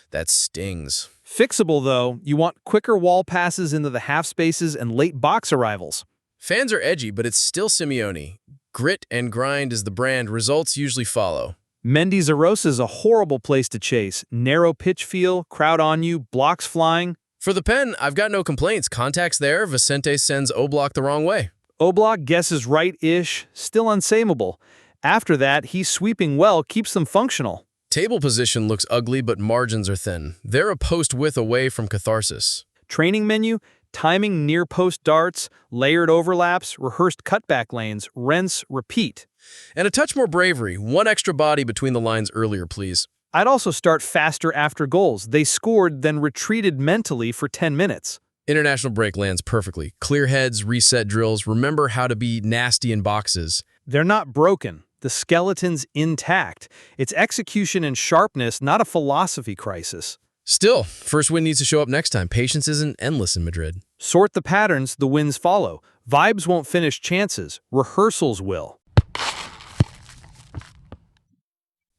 That stings. Fixable, though. You want quicker wall passes into the half spaces and late box arrivals. Fans are edgy, but it's still Simeone. Grit and grind is the brand. Results usually follow. Mendizorrosa is a horrible place to chase. Narrow pitch feel, crowd on you, blocks flying. For the pen, I've got no complaints. Contact's there. Vicente sends Oblak the wrong way. Oblak guesses right-ish, still unsameable. After that, he's sweeping well, keeps them functional. Table position looks ugly, but margins are thin. They're a post width away from catharsis. Training menu, timing near-post darts, layered overlaps, rehearsed cutback lanes, rinse, repeat. And a touch more bravery. 1 extra body between the lines earlier, please. I'd also start faster after goals. They scored, then retreated mentally for 10 minutes. International break lands perfectly. Clear heads, reset drills. Remember how to be nasty in boxes. They're not broken. The skeleton's intact. It's execution and sharpness, not a philosophy crisis. Still, first win needs to show up next time. Patience isn't endless in Madrid. Sort the patterns, the wins follow. Vibes won't finish chances. Rehearsals will.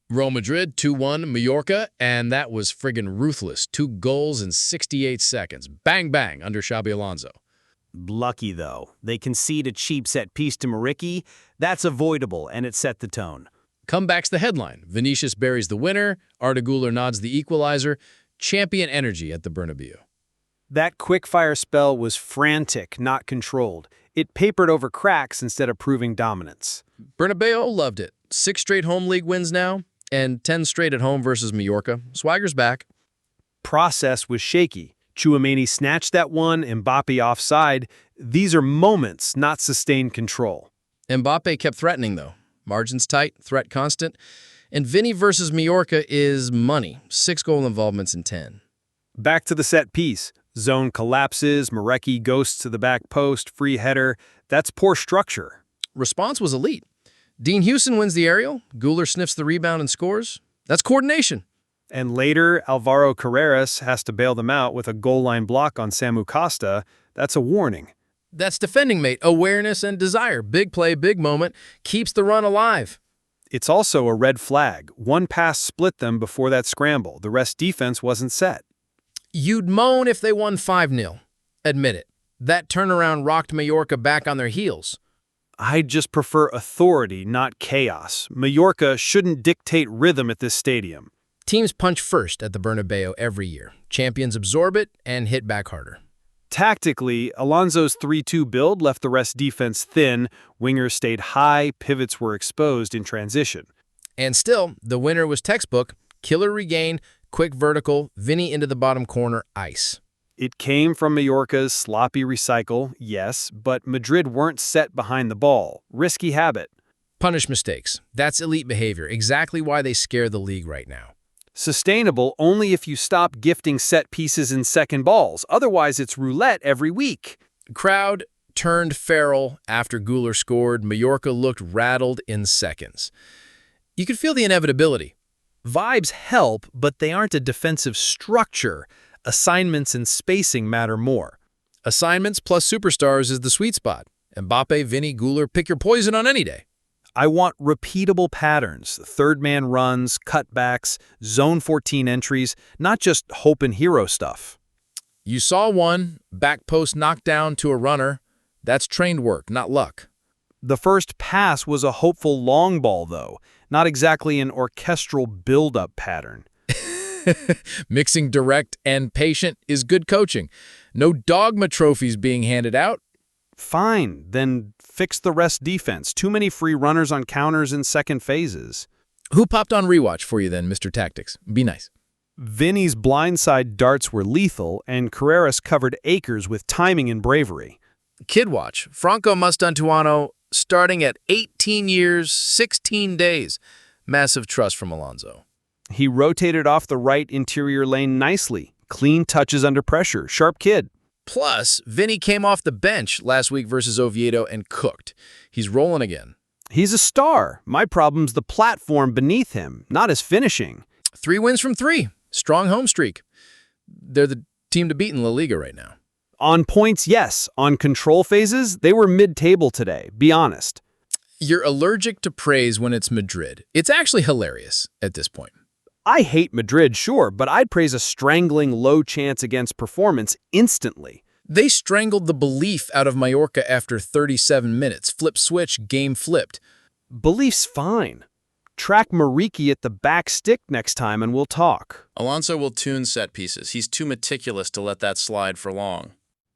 Real Madrid 2-1 Mallorca, and that was friggin' ruthless. 2 goals in 68 seconds. Bang, bang, under Xabi Alonso. Lucky, though. They concede a cheap set piece to Muriqi. That's avoidable, and it set the tone. Comeback's the headline. Vinicius buries the winner. Arda Güler nods the equalizer. Champion energy at the Bernabeu. That quick-fire spell was frantic, not controlled. It papered over cracks instead of proving dominance. Bernabeu loved it. 6 straight home league wins now, and 10 straight at home versus Mallorca. Swagger's back. Process was shaky. Tchouaméni snatched that one, Mbappe offside. These are moments, not sustained control. Mbappe kept threatening, though. Margins tight, threat constant. And Vinny versus Mallorca is money. 6 goal involvements in 10. Back to the set piece. Zone collapses, Muriqi ghosts to the back post, free header. That's poor structure. Response was elite. Dean Houston wins the aerial. Güler sniffs the rebound and scores. That's coordination. And later, Alvaro Carreras has to bail them out with a goal line block on Samu Costa. That's a warning. That's defending, mate. Awareness and desire. Big play, big moment. Keeps the run alive. It's also a red flag. One pass split them before that scramble. The rest defense wasn't set. You'd moan if they won 5-0. Admit it. That turnaround rocked Mallorca back on their heels. I'd just prefer authority, not chaos. Mallorca shouldn't dictate rhythm at this stadium. Teams punch first at the Bernabeu every year. Champions absorb it and hit back harder. Tactically, Alonso's 3-2 build left the rest defense thin, wingers stayed high, pivots were exposed in transition. And still, the winner was textbook, killer regain, quick vertical, Vinny into the bottom corner, ice. It came from Mallorca's sloppy recycle, yes, but Madrid weren't set behind the ball. Risky habit. Punish mistakes. That's elite behavior, exactly why they scare the league right now. Sustainable only if you stop gifting set pieces and second balls. Otherwise, it's roulette every week. Crowd turned feral after Güler scored. Mallorca looked rattled in seconds. You could feel the inevitability. Vibes help, but they aren't a defensive structure. Assignments and spacing matter more. Assignments plus superstars is the sweet spot. Mbappe, Vinny, Güler, pick your poison on any day. I want repeatable patterns, third man runs, cutbacks, zone 14 entries, not just hope and hero stuff. You saw one, back post knockdown to a runner. That's trained work, not luck. The first pass was a hopeful long ball, though, not exactly an orchestral build-up pattern. Mixing direct and patient is good coaching. No dogma trophies being handed out. Fine, then fix the rest defense. Too many free runners on counters in second phases. Who popped on rewatch for you then, Mr. Tactics? Be nice. Vinny's blindside darts were lethal, and Carreras covered acres with timing and bravery. Kid watch. Franco Mustantuano starting at 18 years, 16 days. Massive trust from Alonso. He rotated off the right interior lane nicely. Clean touches under pressure. Sharp kid. Plus, Vinny came off the bench last week versus Oviedo and cooked. He's rolling again. He's a star. My problem's the platform beneath him, not his finishing. 3 wins from 3. Strong home streak. They're the team to beat in La Liga right now. On points, yes. On control phases, they were mid-table today, be honest. You're allergic to praise when it's Madrid. It's actually hilarious at this point. I hate Madrid, sure, but I'd praise a strangling low chance against performance instantly. They strangled the belief out of Mallorca after 37 minutes. Flip switch, game flipped. Belief's fine. Track Mariki at the back stick next time and we'll talk. Alonso will tune set pieces. He's too meticulous to let that slide for long.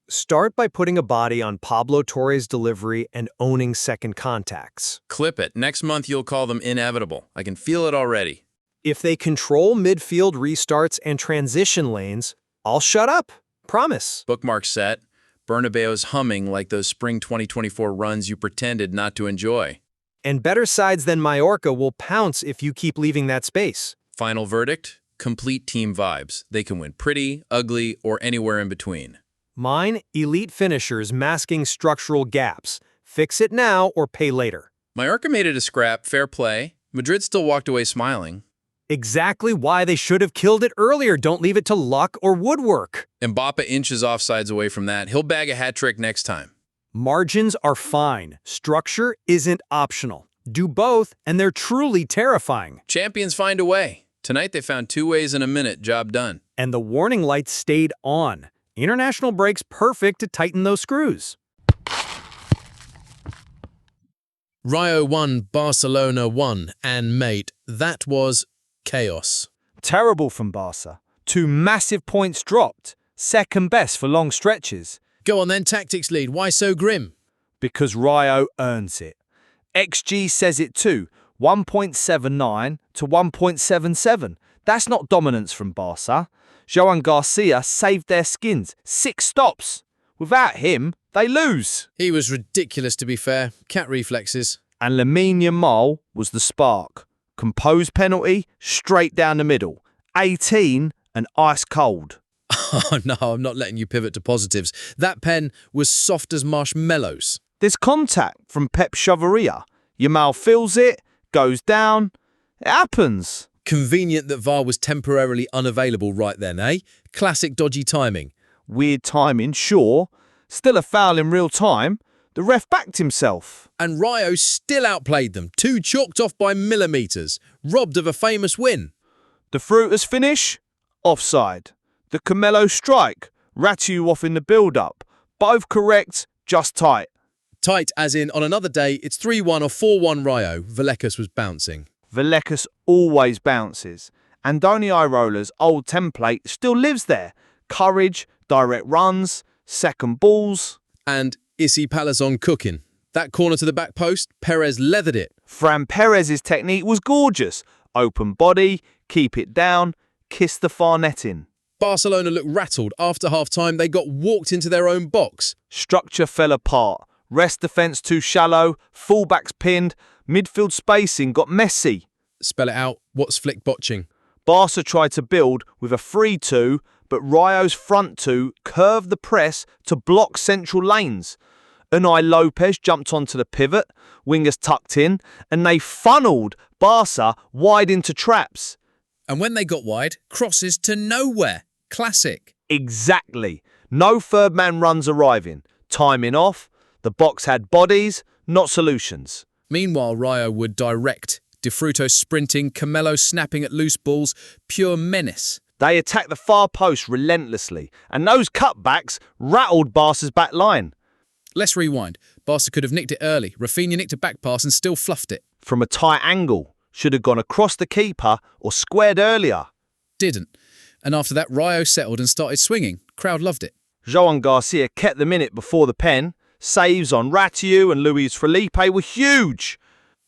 Start by putting a body on Pablo Torre's delivery and owning second contacts. Clip it. Next month you'll call them inevitable. I can feel it already. If they control midfield restarts and transition lanes, I'll shut up. Promise. Bookmark set. Bernabeu's humming like those spring 2024 runs you pretended not to enjoy. And better sides than Mallorca will pounce if you keep leaving that space. Final verdict? Complete team vibes. They can win pretty, ugly, or anywhere in between. Mine, elite finishers masking structural gaps. Fix it now or pay later. Mallorca made it a scrap, fair play. Madrid still walked away smiling. Exactly why they should have killed it earlier. Don't leave it to luck or woodwork. Mbappe inches offsides away from that. He'll bag a hat trick next time. Margins are fine. Structure isn't optional. Do both, and they're truly terrifying. Champions find a way. Tonight they found 2 ways in a minute. Job done. And the warning lights stayed on. International breaks perfect to tighten those screws. Rayo 1, Barcelona 1, and mate, that was chaos. Terrible from Barca. 2 massive points dropped. Second best for long stretches. Go on then, tactics lead. Why so grim? Because Rayo earns it. XG says it too. 1.79 to 1.77. That's not dominance from Barca. Joan Garcia saved their skins. 6 stops. Without him, they lose. He was ridiculous, to be fair. Cat reflexes. And Lamine Yamal was the spark. Composed penalty, straight down the middle. 18 and ice cold. Oh no, I'm not letting you pivot to positives. That pen was soft as marshmallows. There's contact from Pep Chavaria. Yamal feels it, goes down. It happens. Convenient that VAR was temporarily unavailable right then, eh? Classic dodgy timing. Weird timing, sure. Still a foul in real time. The ref backed himself. And Rayo still outplayed them. 2 chalked off by millimetres. Robbed of a famous win. The Fruiters finish? Offside. The Camelo strike? Ratiu off in the build-up. Both correct, just tight. Tight as in, on another day, it's 3-1 or 4-1 Rayo. Vallecas was bouncing. Vallecas always bounces. Andoni Irola's old template still lives there. Courage, direct runs, second balls. And Issy Palazon cooking. That corner to the back post, Perez leathered it. Fran Perez's technique was gorgeous. Open body, keep it down, kiss the far netting. Barcelona looked rattled. After half-time, they got walked into their own box. Structure fell apart. Rest defence too shallow, fullbacks pinned, midfield spacing got messy. Spell it out. What's flick botching? Barca tried to build with a 3-2, but Rayo's front 2 curved the press to block central lanes. Unai Lopez jumped onto the pivot, wingers tucked in, and they funneled Barca wide into traps. And when they got wide, crosses to nowhere. Classic. Exactly. No third man runs arriving. Timing off. The box had bodies, not solutions. Meanwhile, Rayo would direct. De Fruto sprinting, Camelo snapping at loose balls. Pure menace. They attacked the far post relentlessly, and those cutbacks rattled Barca's back line. Let's rewind. Barca could have nicked it early. Rafinha nicked a back pass and still fluffed it. From a tight angle. Should have gone across the keeper or squared earlier. Didn't. And after that, Rayo settled and started swinging. Crowd loved it. Joan Garcia kept the minute before the pen. Saves on Ratiu and Luis Felipe were huge.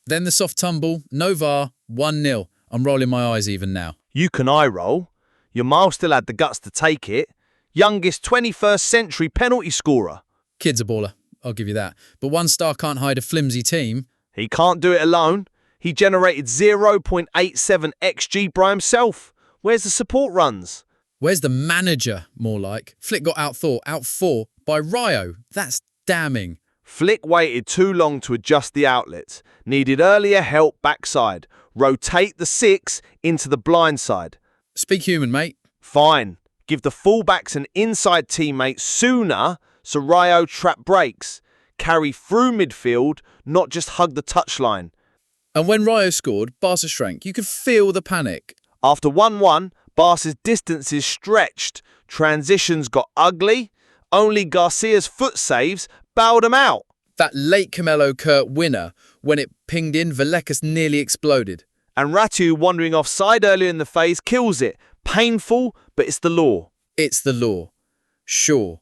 Then the soft tumble, no VAR, 1-0. I'm rolling my eyes even now. You can eye roll. Yamal still had the guts to take it. Youngest 21st century penalty scorer. Kid's a baller, I'll give you that. But one star can't hide a flimsy team. He can't do it alone. He generated 0.87 XG by himself. Where's the support runs? Where's the manager, more like? Flick got out-4 by Rayo. That's damning. Flick waited too long to adjust the outlets. Needed earlier help backside. Rotate the 6 into the blind side. Speak human, mate. Fine. Give the fullbacks an inside teammate sooner so Rayo trap breaks. Carry through midfield, not just hug the touchline. And when Rayo scored, Barca shrank. You could feel the panic. After 1-1, Barca's distances stretched. Transitions got ugly. Only Garcia's foot saves bailed them out. That late Camelo Kurt winner, when it pinged in, Vallecas nearly exploded. And Ratu wandering offside earlier in the phase kills it. Painful, but it's the law. It's the law. Sure.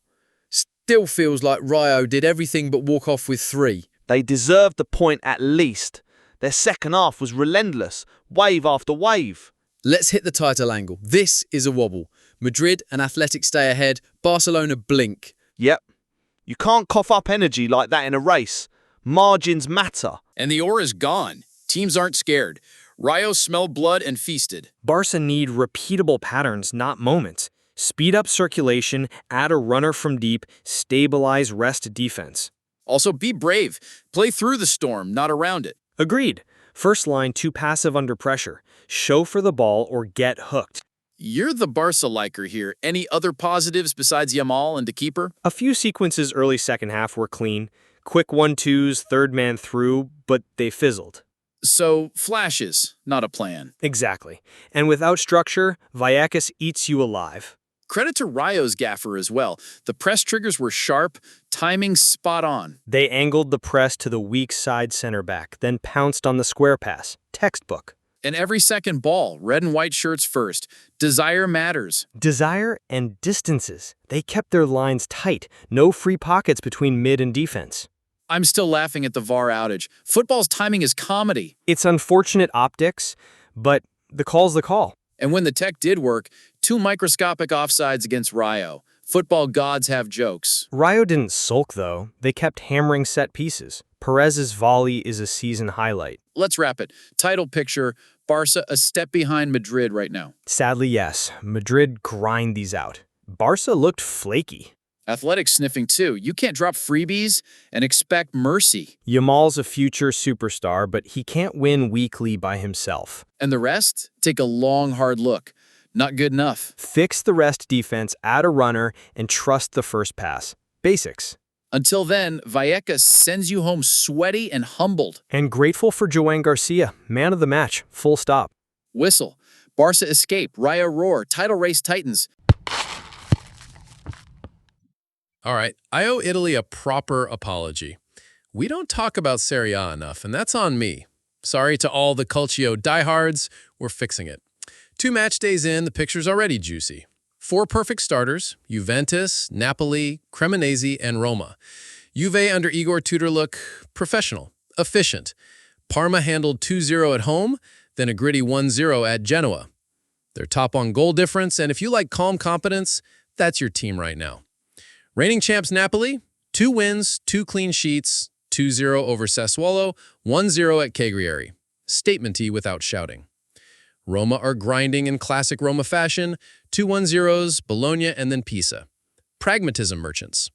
Still feels like Rayo did everything but walk off with 3. They deserved the point at least. Their second half was relentless, wave after wave. Let's hit the title angle. This is a wobble. Madrid and Athletic stay ahead. Barcelona blink. Yep. You can't cough up energy like that in a race. Margins matter. And the ore is gone. Teams aren't scared. Rayo smelled blood and feasted. Barca need repeatable patterns, not moments. Speed up circulation, add a runner from deep, stabilize rest defense. Also, be brave. Play through the storm, not around it. Agreed. First line, too passive under pressure. Show for the ball or get hooked. You're the Barca liker here. Any other positives besides Yamal and the keeper? A few sequences early second half were clean. Quick 1-2s, third man through, but they fizzled. So, flashes, not a plan. Exactly. And without structure, Vallecas eats you alive. Credit to Rayo's gaffer as well. The press triggers were sharp, timing spot on. They angled the press to the weak side center back, then pounced on the square pass. Textbook. And every second ball, red and white shirts first. Desire matters. Desire and distances. They kept their lines tight. No free pockets between mid and defense. I'm still laughing at the VAR outage. Football's timing is comedy. It's unfortunate optics, but the call's the call. And when the tech did work, 2 microscopic offsides against Rayo. Football gods have jokes. Rayo didn't sulk, though. They kept hammering set pieces. Perez's volley is a season highlight. Let's wrap it. Title picture, Barca a step behind Madrid right now. Sadly, yes. Madrid grind these out. Barca looked flaky. Athletic sniffing too. You can't drop freebies and expect mercy. Yamal's a future superstar, but he can't win weekly by himself. And the rest? Take a long, hard look. Not good enough. Fix the rest defense, add a runner, and trust the first pass. Basics. Until then, Vallecas sends you home sweaty and humbled. And grateful for Joan Garcia, man of the match, full stop. Whistle. Barca escape, Rayo roar, title race titans. All right, I owe Italy a proper apology. We don't talk about Serie A enough, and that's on me. Sorry to all the Calcio diehards, we're fixing it. 2 match days in, the picture's already juicy. 4 perfect starters, Juventus, Napoli, Cremonese, and Roma. Juve under Igor Tudor look professional, efficient. Parma handled 2-0 at home, then a gritty 1-0 at Genoa. They're top on goal difference, and if you like calm competence, that's your team right now. Reigning champs Napoli, 2 wins, 2 clean sheets, 2-0 over Sassuolo, 1-0 at Cagliari. Statement-y without shouting. Roma are grinding in classic Roma fashion, 2 1-0s, Bologna, and then Pisa. Pragmatism merchants.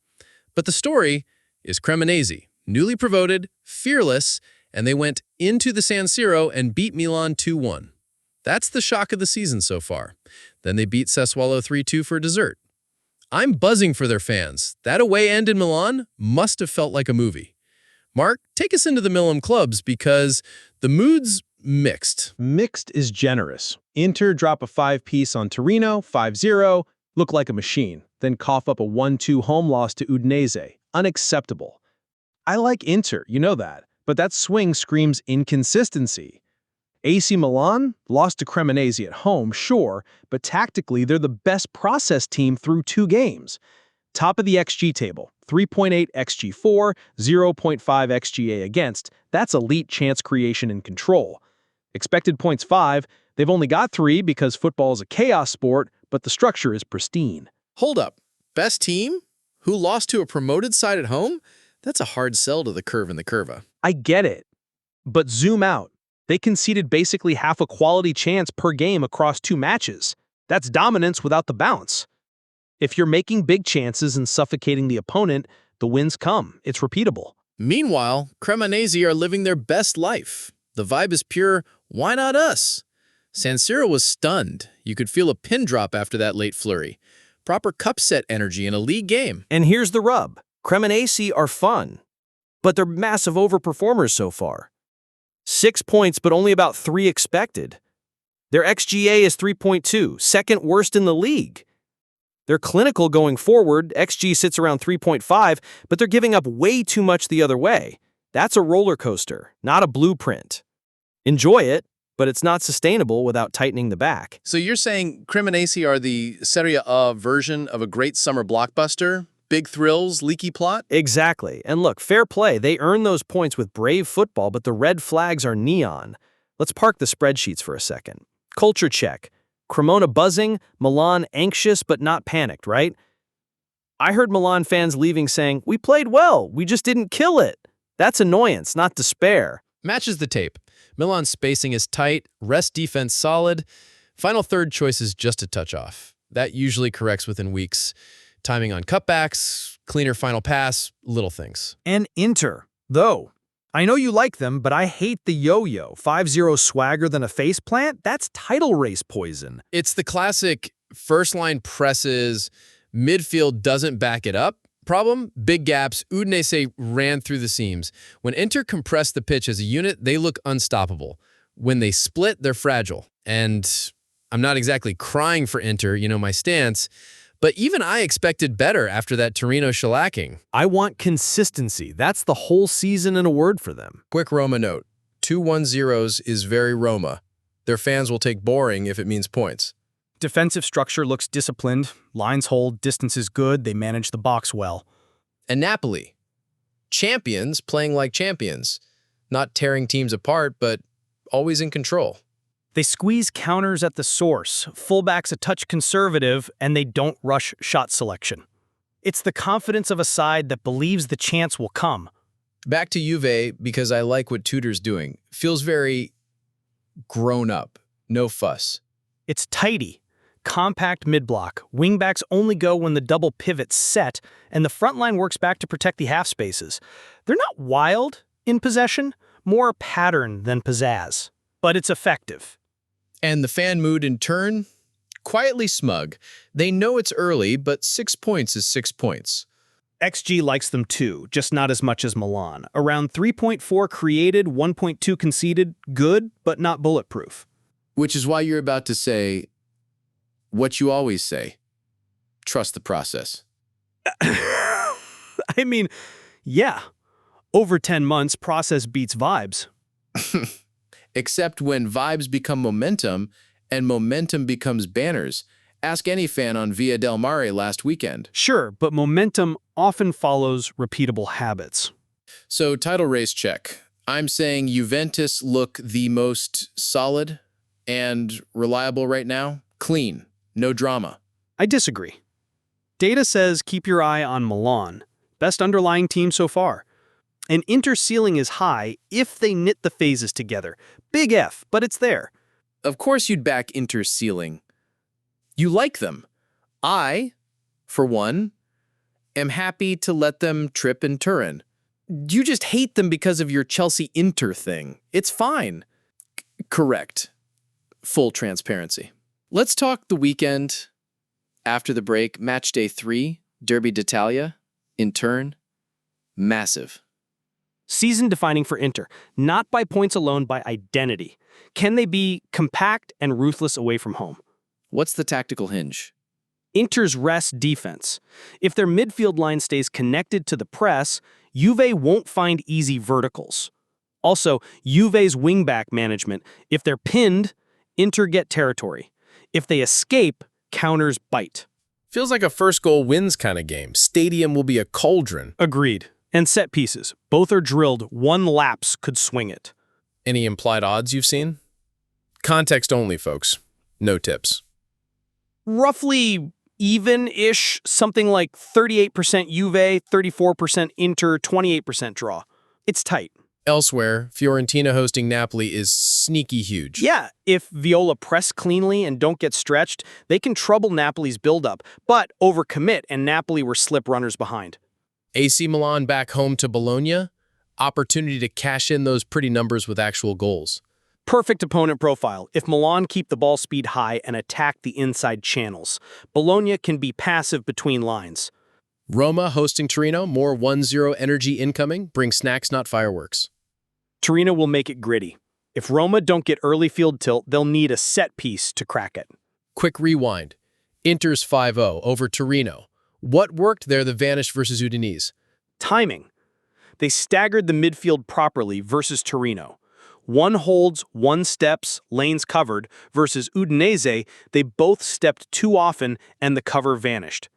But the story is Cremonese, newly promoted, fearless, and they went into the San Siro and beat Milan 2-1. That's the shock of the season so far. Then they beat Sassuolo 3-2 for dessert. I'm buzzing for their fans. That away end in Milan must have felt like a movie. Mark, take us into the Milan clubs because the mood's mixed. Mixed is generous. Inter drop a 5-piece on Torino, 5-0, look like a machine, then cough up a 1-2 home loss to Udinese. Unacceptable. I like Inter, you know that, but that swing screams inconsistency. AC Milan lost to Cremonese at home, sure, but tactically they're the best process team through 2 games. Top of the XG table, 3.8 XG4, 0.5 XGA against. That's elite chance creation and control. Expected points 5, they've only got 3 because football is a chaos sport, but the structure is pristine. Hold up. Best team? Who lost to a promoted side at home? That's a hard sell to the curve in the curva. I get it, but zoom out. They conceded basically half a quality chance per game across 2 matches. That's dominance without the bounce. If you're making big chances and suffocating the opponent, the wins come. It's repeatable. Meanwhile, Cremonese are living their best life. The vibe is pure, why not us? San Siro was stunned. You could feel a pin drop after that late flurry. Proper cup set energy in a league game. And here's the rub. Cremonese are fun, but they're massive overperformers so far. 6 points, but only about 3 expected. Their XGA is 3.2, second worst in the league. They're clinical going forward. XG sits around 3.5, but they're giving up way too much the other way. That's a roller coaster, not a blueprint. Enjoy it, but it's not sustainable without tightening the back. So you're saying Cremonese are the Serie A version of a great summer blockbuster? Big thrills, leaky plot? Exactly. And look, fair play. They earn those points with brave football, but the red flags are neon. Let's park the spreadsheets for a second. Culture check. Cremona buzzing, Milan anxious but not panicked, right? I heard Milan fans leaving saying, "We played well, we just didn't kill it." That's annoyance, not despair. Matches the tape. Milan's spacing is tight, rest defense solid. Final third choice is just a touch off. That usually corrects within weeks. Timing on cutbacks, cleaner final pass, little things. And Inter, though. I know you like them, but I hate the yo-yo. 5-0 swagger than a faceplant? That's title race poison. It's the classic first-line presses, midfield doesn't back it up. Problem? Big gaps. Udinese ran through the seams. When Inter compress the pitch as a unit, they look unstoppable. When they split, they're fragile. And I'm not exactly crying for Inter, you know my stance, but even I expected better after that Torino shellacking. I want consistency. That's the whole season in a word for them. Quick Roma note. 2-1-0s is very Roma. Their fans will take boring if it means points. Defensive structure looks disciplined. Lines hold, distance is good, they manage the box well. And Napoli. Champions playing like champions. Not tearing teams apart, but always in control. They squeeze counters at the source, fullbacks a touch conservative, and they don't rush shot selection. It's the confidence of a side that believes the chance will come. Back to Juve, because I like what Tudor's doing. Feels very grown up. No fuss. It's tidy. Compact mid-block. Wingbacks only go when the double pivot's set, and the front line works back to protect the half spaces. They're not wild in possession, more pattern than pizzazz. But it's effective. And the fan mood in turn? Quietly smug. They know it's early, but 6 points is 6 points. XG likes them too, just not as much as Milan. Around 3.4 created, 1.2 conceded. Good, but not bulletproof. Which is why you're about to say what you always say. Trust the process. I mean, yeah. Over 10 months, process beats vibes. Except when vibes become momentum and momentum becomes banners. Ask any fan on Via del Mare last weekend. Sure, but momentum often follows repeatable habits. So, title race check. I'm saying Juventus look the most solid and reliable right now. Clean. No drama. I disagree. Data says keep your eye on Milan. Best underlying team so far. And Inter ceiling is high if they knit the phases together. Big F, but it's there. Of course you'd back Inter ceiling. You like them. I, for one, am happy to let them trip in Turin. You just hate them because of your Chelsea-Inter thing. It's fine. Correct. Full transparency. Let's talk the weekend after the break. Match day 3, Derby d'Italia, in turn, massive. Season defining for Inter, not by points alone, by identity. Can they be compact and ruthless away from home? What's the tactical hinge? Inter's rest defense. If their midfield line stays connected to the press, Juve won't find easy verticals. Also, Juve's wingback management. If they're pinned, Inter get territory. If they escape, counters bite. Feels like a first goal wins kind of game. Stadium will be a cauldron. Agreed. And set pieces. Both are drilled. One lapse could swing it. Any implied odds you've seen? Context only, folks. No tips. Roughly even-ish, something like 38% Juve, 34% Inter, 28% draw. It's tight. Elsewhere, Fiorentina hosting Napoli is sneaky huge. Yeah, if Viola press cleanly and don't get stretched, they can trouble Napoli's build-up, but overcommit and Napoli were slip runners behind. AC Milan back home to Bologna, opportunity to cash in those pretty numbers with actual goals. Perfect opponent profile if Milan keep the ball speed high and attack the inside channels. Bologna can be passive between lines. Roma hosting Torino, more 1-0 energy incoming, bring snacks, not fireworks. Torino will make it gritty. If Roma don't get early field tilt, they'll need a set piece to crack it. Quick rewind. Inter's 5-0 over Torino. What worked there that vanished versus Udinese? Timing. They staggered the midfield properly versus Torino. One holds, one steps, lanes covered, versus Udinese, they both stepped too often and the cover vanished.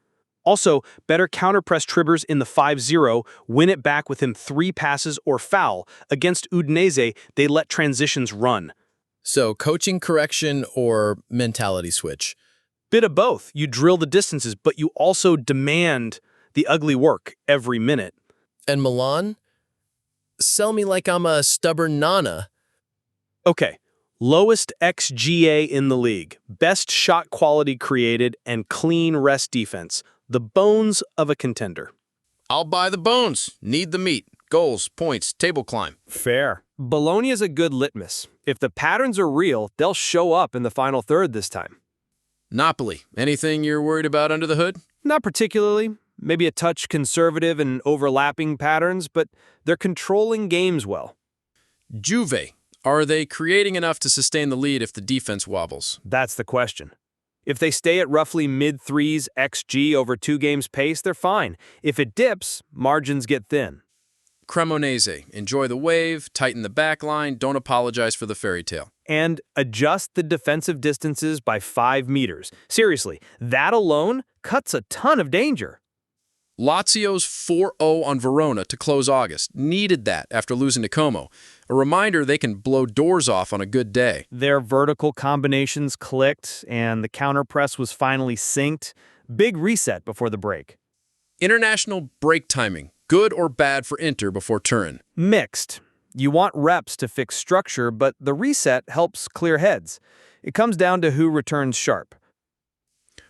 Also, better counterpress tribbers in the 5-0, win it back within 3 passes or foul. Against Udinese, they let transitions run. So, coaching correction or mentality switch? Bit of both. You drill the distances, but you also demand the ugly work every minute. And Milan? Sell me like I'm a stubborn nana. Okay, lowest XGA in the league, best shot quality created, and clean rest defense. The bones of a contender. I'll buy the bones. Need the meat. Goals, points, table climb. Fair. Bologna is a good litmus. If the patterns are real, they'll show up in the final third this time. Napoli, anything you're worried about under the hood? Not particularly. Maybe a touch conservative and overlapping patterns, but they're controlling games well. Juve, are they creating enough to sustain the lead if the defense wobbles? That's the question. If they stay at roughly mid-threes XG over 2 games pace, they're fine. If it dips, margins get thin. Cremonese, enjoy the wave, tighten the back line, don't apologize for the fairy tale. And adjust the defensive distances by 5 meters. Seriously, that alone cuts a ton of danger. Lazio's 4-0 on Verona to close August. Needed that after losing to Como. A reminder they can blow doors off on a good day. Their vertical combinations clicked, and the counterpress was finally synced. Big reset before the break. International break timing. Good or bad for Inter before Turin? Mixed. You want reps to fix structure, but the reset helps clear heads. It comes down to who returns sharp.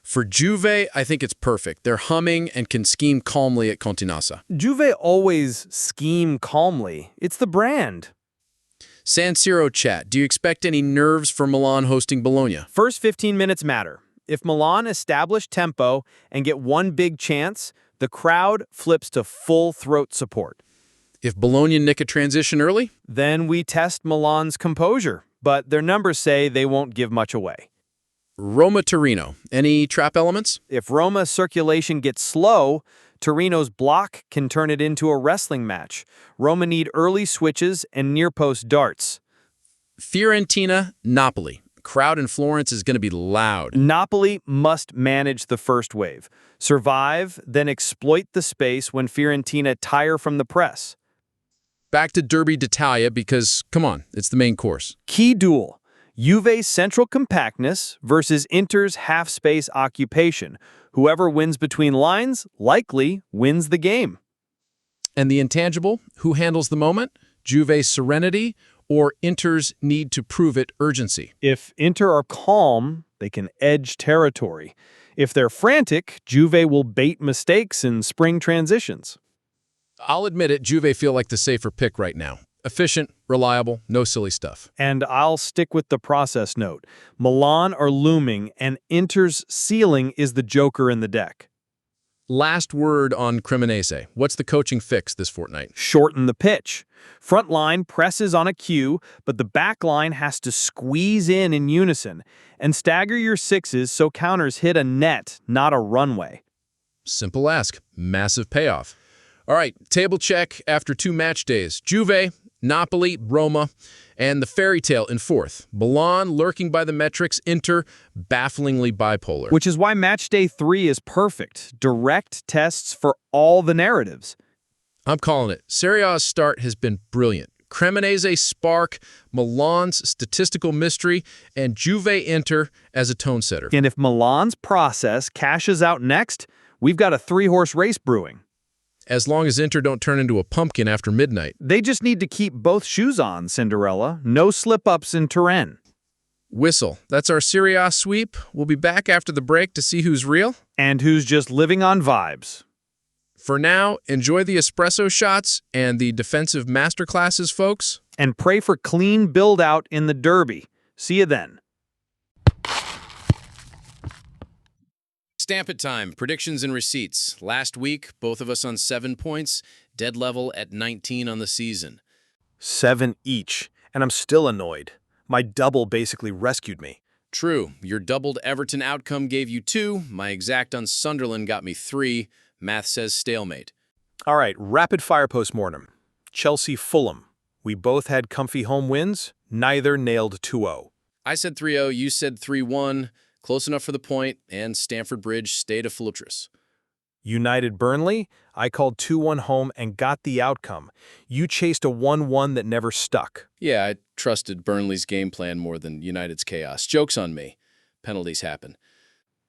For Juve, I think it's perfect. They're humming and can scheme calmly at Continassa. Juve always scheme calmly. It's the brand. San Siro chat, do you expect any nerves for Milan hosting Bologna? First 15 minutes matter. If Milan establish tempo and get one big chance, the crowd flips to full throat support. If Bologna nick a transition early? Then we test Milan's composure, but their numbers say they won't give much away. Roma-Torino, any trap elements? If Roma's circulation gets slow, Torino's block can turn it into a wrestling match. Roma need early switches and near-post darts. Fiorentina-Napoli. Crowd in Florence is going to be loud. Napoli must manage the first wave. Survive, then exploit the space when Fiorentina tire from the press. Back to Derby d'Italia because, come on, it's the main course. Key duel. Juve's central compactness versus Inter's half-space occupation. Whoever wins between lines likely wins the game. And the intangible, who handles the moment? Juve's serenity or Inter's need to prove it urgency? If Inter are calm, they can edge territory. If they're frantic, Juve will bait mistakes in spring transitions. I'll admit it, Juve feel like the safer pick right now. Efficient, reliable, no silly stuff. And I'll stick with the process note. Milan are looming, and Inter's ceiling is the joker in the deck. Last word on Cremonese. What's the coaching fix this fortnight? Shorten the pitch. Front line presses on a cue, but the back line has to squeeze in unison. And stagger your sixes so counters hit a net, not a runway. Simple ask. Massive payoff. All right, table check after 2 match days. Juve, Napoli, Roma, and the fairy tale in fourth. Milan lurking by the metrics, Inter bafflingly bipolar. Which is why match day 3 is perfect. Direct tests for all the narratives. I'm calling it. Serie A's start has been brilliant. Cremonese spark, Milan's statistical mystery, and Juve Inter as a tone setter. And if Milan's process cashes out next, we've got a 3-horse race brewing. As long as Inter don't turn into a pumpkin after midnight. They just need to keep both shoes on, Cinderella. No slip-ups in Turin. Whistle. That's our Serie A sweep. We'll be back after the break to see who's real. And who's just living on vibes. For now, enjoy the espresso shots and the defensive masterclasses, folks. And pray for clean build-out in the derby. See you then. Stamp it time. Predictions and receipts. Last week, both of us on 7 points, dead level at 19 on the season. 7 each, and I'm still annoyed. My double basically rescued me. True. Your doubled Everton outcome gave you 2. My exact on Sunderland got me 3. Math says stalemate. All right, rapid-fire postmortem. Chelsea-Fulham. We both had comfy home wins. Neither nailed 2-0. I said 3-0, you said 3-1. Close enough for the point, and Stamford Bridge stayed a fortress. United Burnley, I called 2-1 home and got the outcome. You chased a 1-1 that never stuck. Yeah, I trusted Burnley's game plan more than United's chaos. Joke's on me. Penalties happen.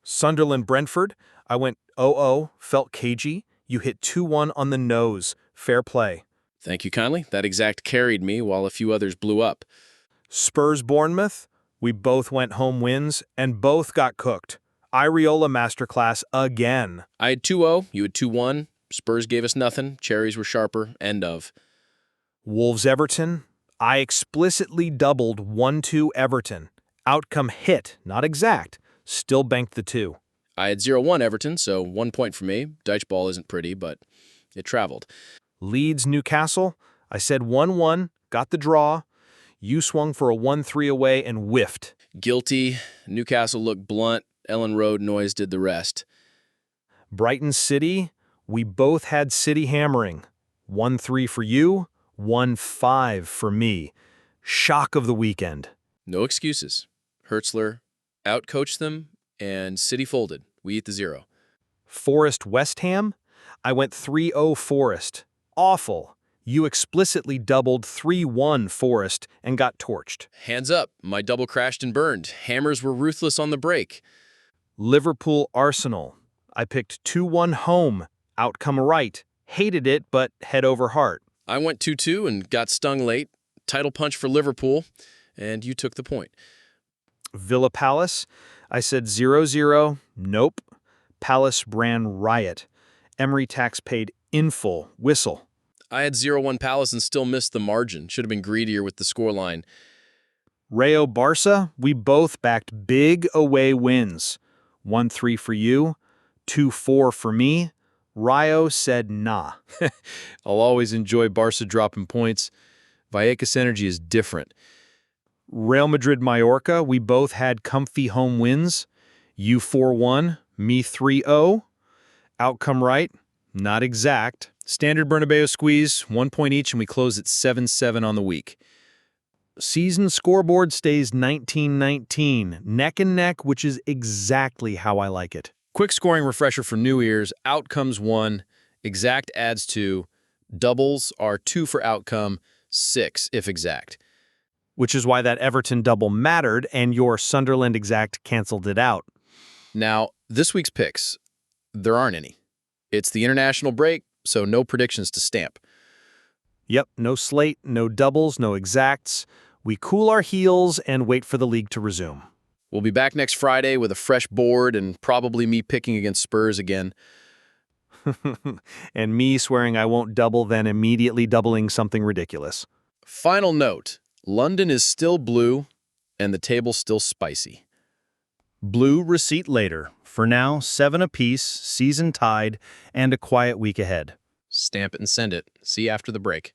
Sunderland Brentford, I went 0-0, felt cagey. You hit 2-1 on the nose. Fair play. Thank you kindly. That exact carried me while a few others blew up. Spurs Bournemouth, we both went home wins and both got cooked. Iriola masterclass again. I had 2-0, you had 2-1. Spurs gave us nothing. Cherries were sharper. End of. Wolves Everton, I explicitly doubled 1-2 Everton. Outcome hit, not exact. Still banked the 2. I had 0-1 Everton, so 1 point for me. Dyche ball isn't pretty, but it traveled. Leeds Newcastle, I said 1-1, got the draw. You swung for a 1-3 away and whiffed. Guilty. Newcastle looked blunt. Ellen Road noise did the rest. Brighton City, we both had City hammering. 1-3 for you, 1-5 for me. Shock of the weekend. No excuses. Hertzler outcoached them, and City folded. We eat the 0. Forest West Ham, I went 3-0 Forest. Awful. You explicitly doubled 3-1 Forest and got torched. Hands up. My double crashed and burned. Hammers were ruthless on the break. Liverpool Arsenal, I picked 2-1 home. Outcome right. Hated it, but head over heart. I went 2-2 and got stung late. Title punch for Liverpool, and you took the point. Villa Palace, I said 0-0. Nope. Palace ran riot. Emery tax paid in full. Whistle. I had 0-1 Palace and still missed the margin. Should have been greedier with the scoreline. Rayo Barca, we both backed big away wins. 1-3 for you, 2-4 for me. Rayo said nah. I'll always enjoy Barca dropping points. Vallecas energy is different. Real Madrid Mallorca, we both had comfy home wins. You 4-1, me 3-0. Outcome right, not exact. Standard Bernabeu squeeze, 1 point each, and we close at 7-7 on the week. Season scoreboard stays 19-19, neck and neck, which is exactly how I like it. Quick scoring refresher for new ears. Outcomes 1, exact adds 2. Doubles are 2 for outcome, 6 if exact. Which is why that Everton double mattered and your Sunderland exact canceled it out. Now, this week's picks, there aren't any. It's the international break, so no predictions to stamp. Yep, no slate, no doubles, no exacts. We cool our heels and wait for the league to resume. We'll be back next Friday with a fresh board and probably me picking against Spurs again. And me swearing I won't double, then immediately doubling something ridiculous. Final note, London is still blue and the table's still spicy. Blue receipt later. For now, 7 apiece, season tied, and a quiet week ahead. Stamp it and send it. See you after the break.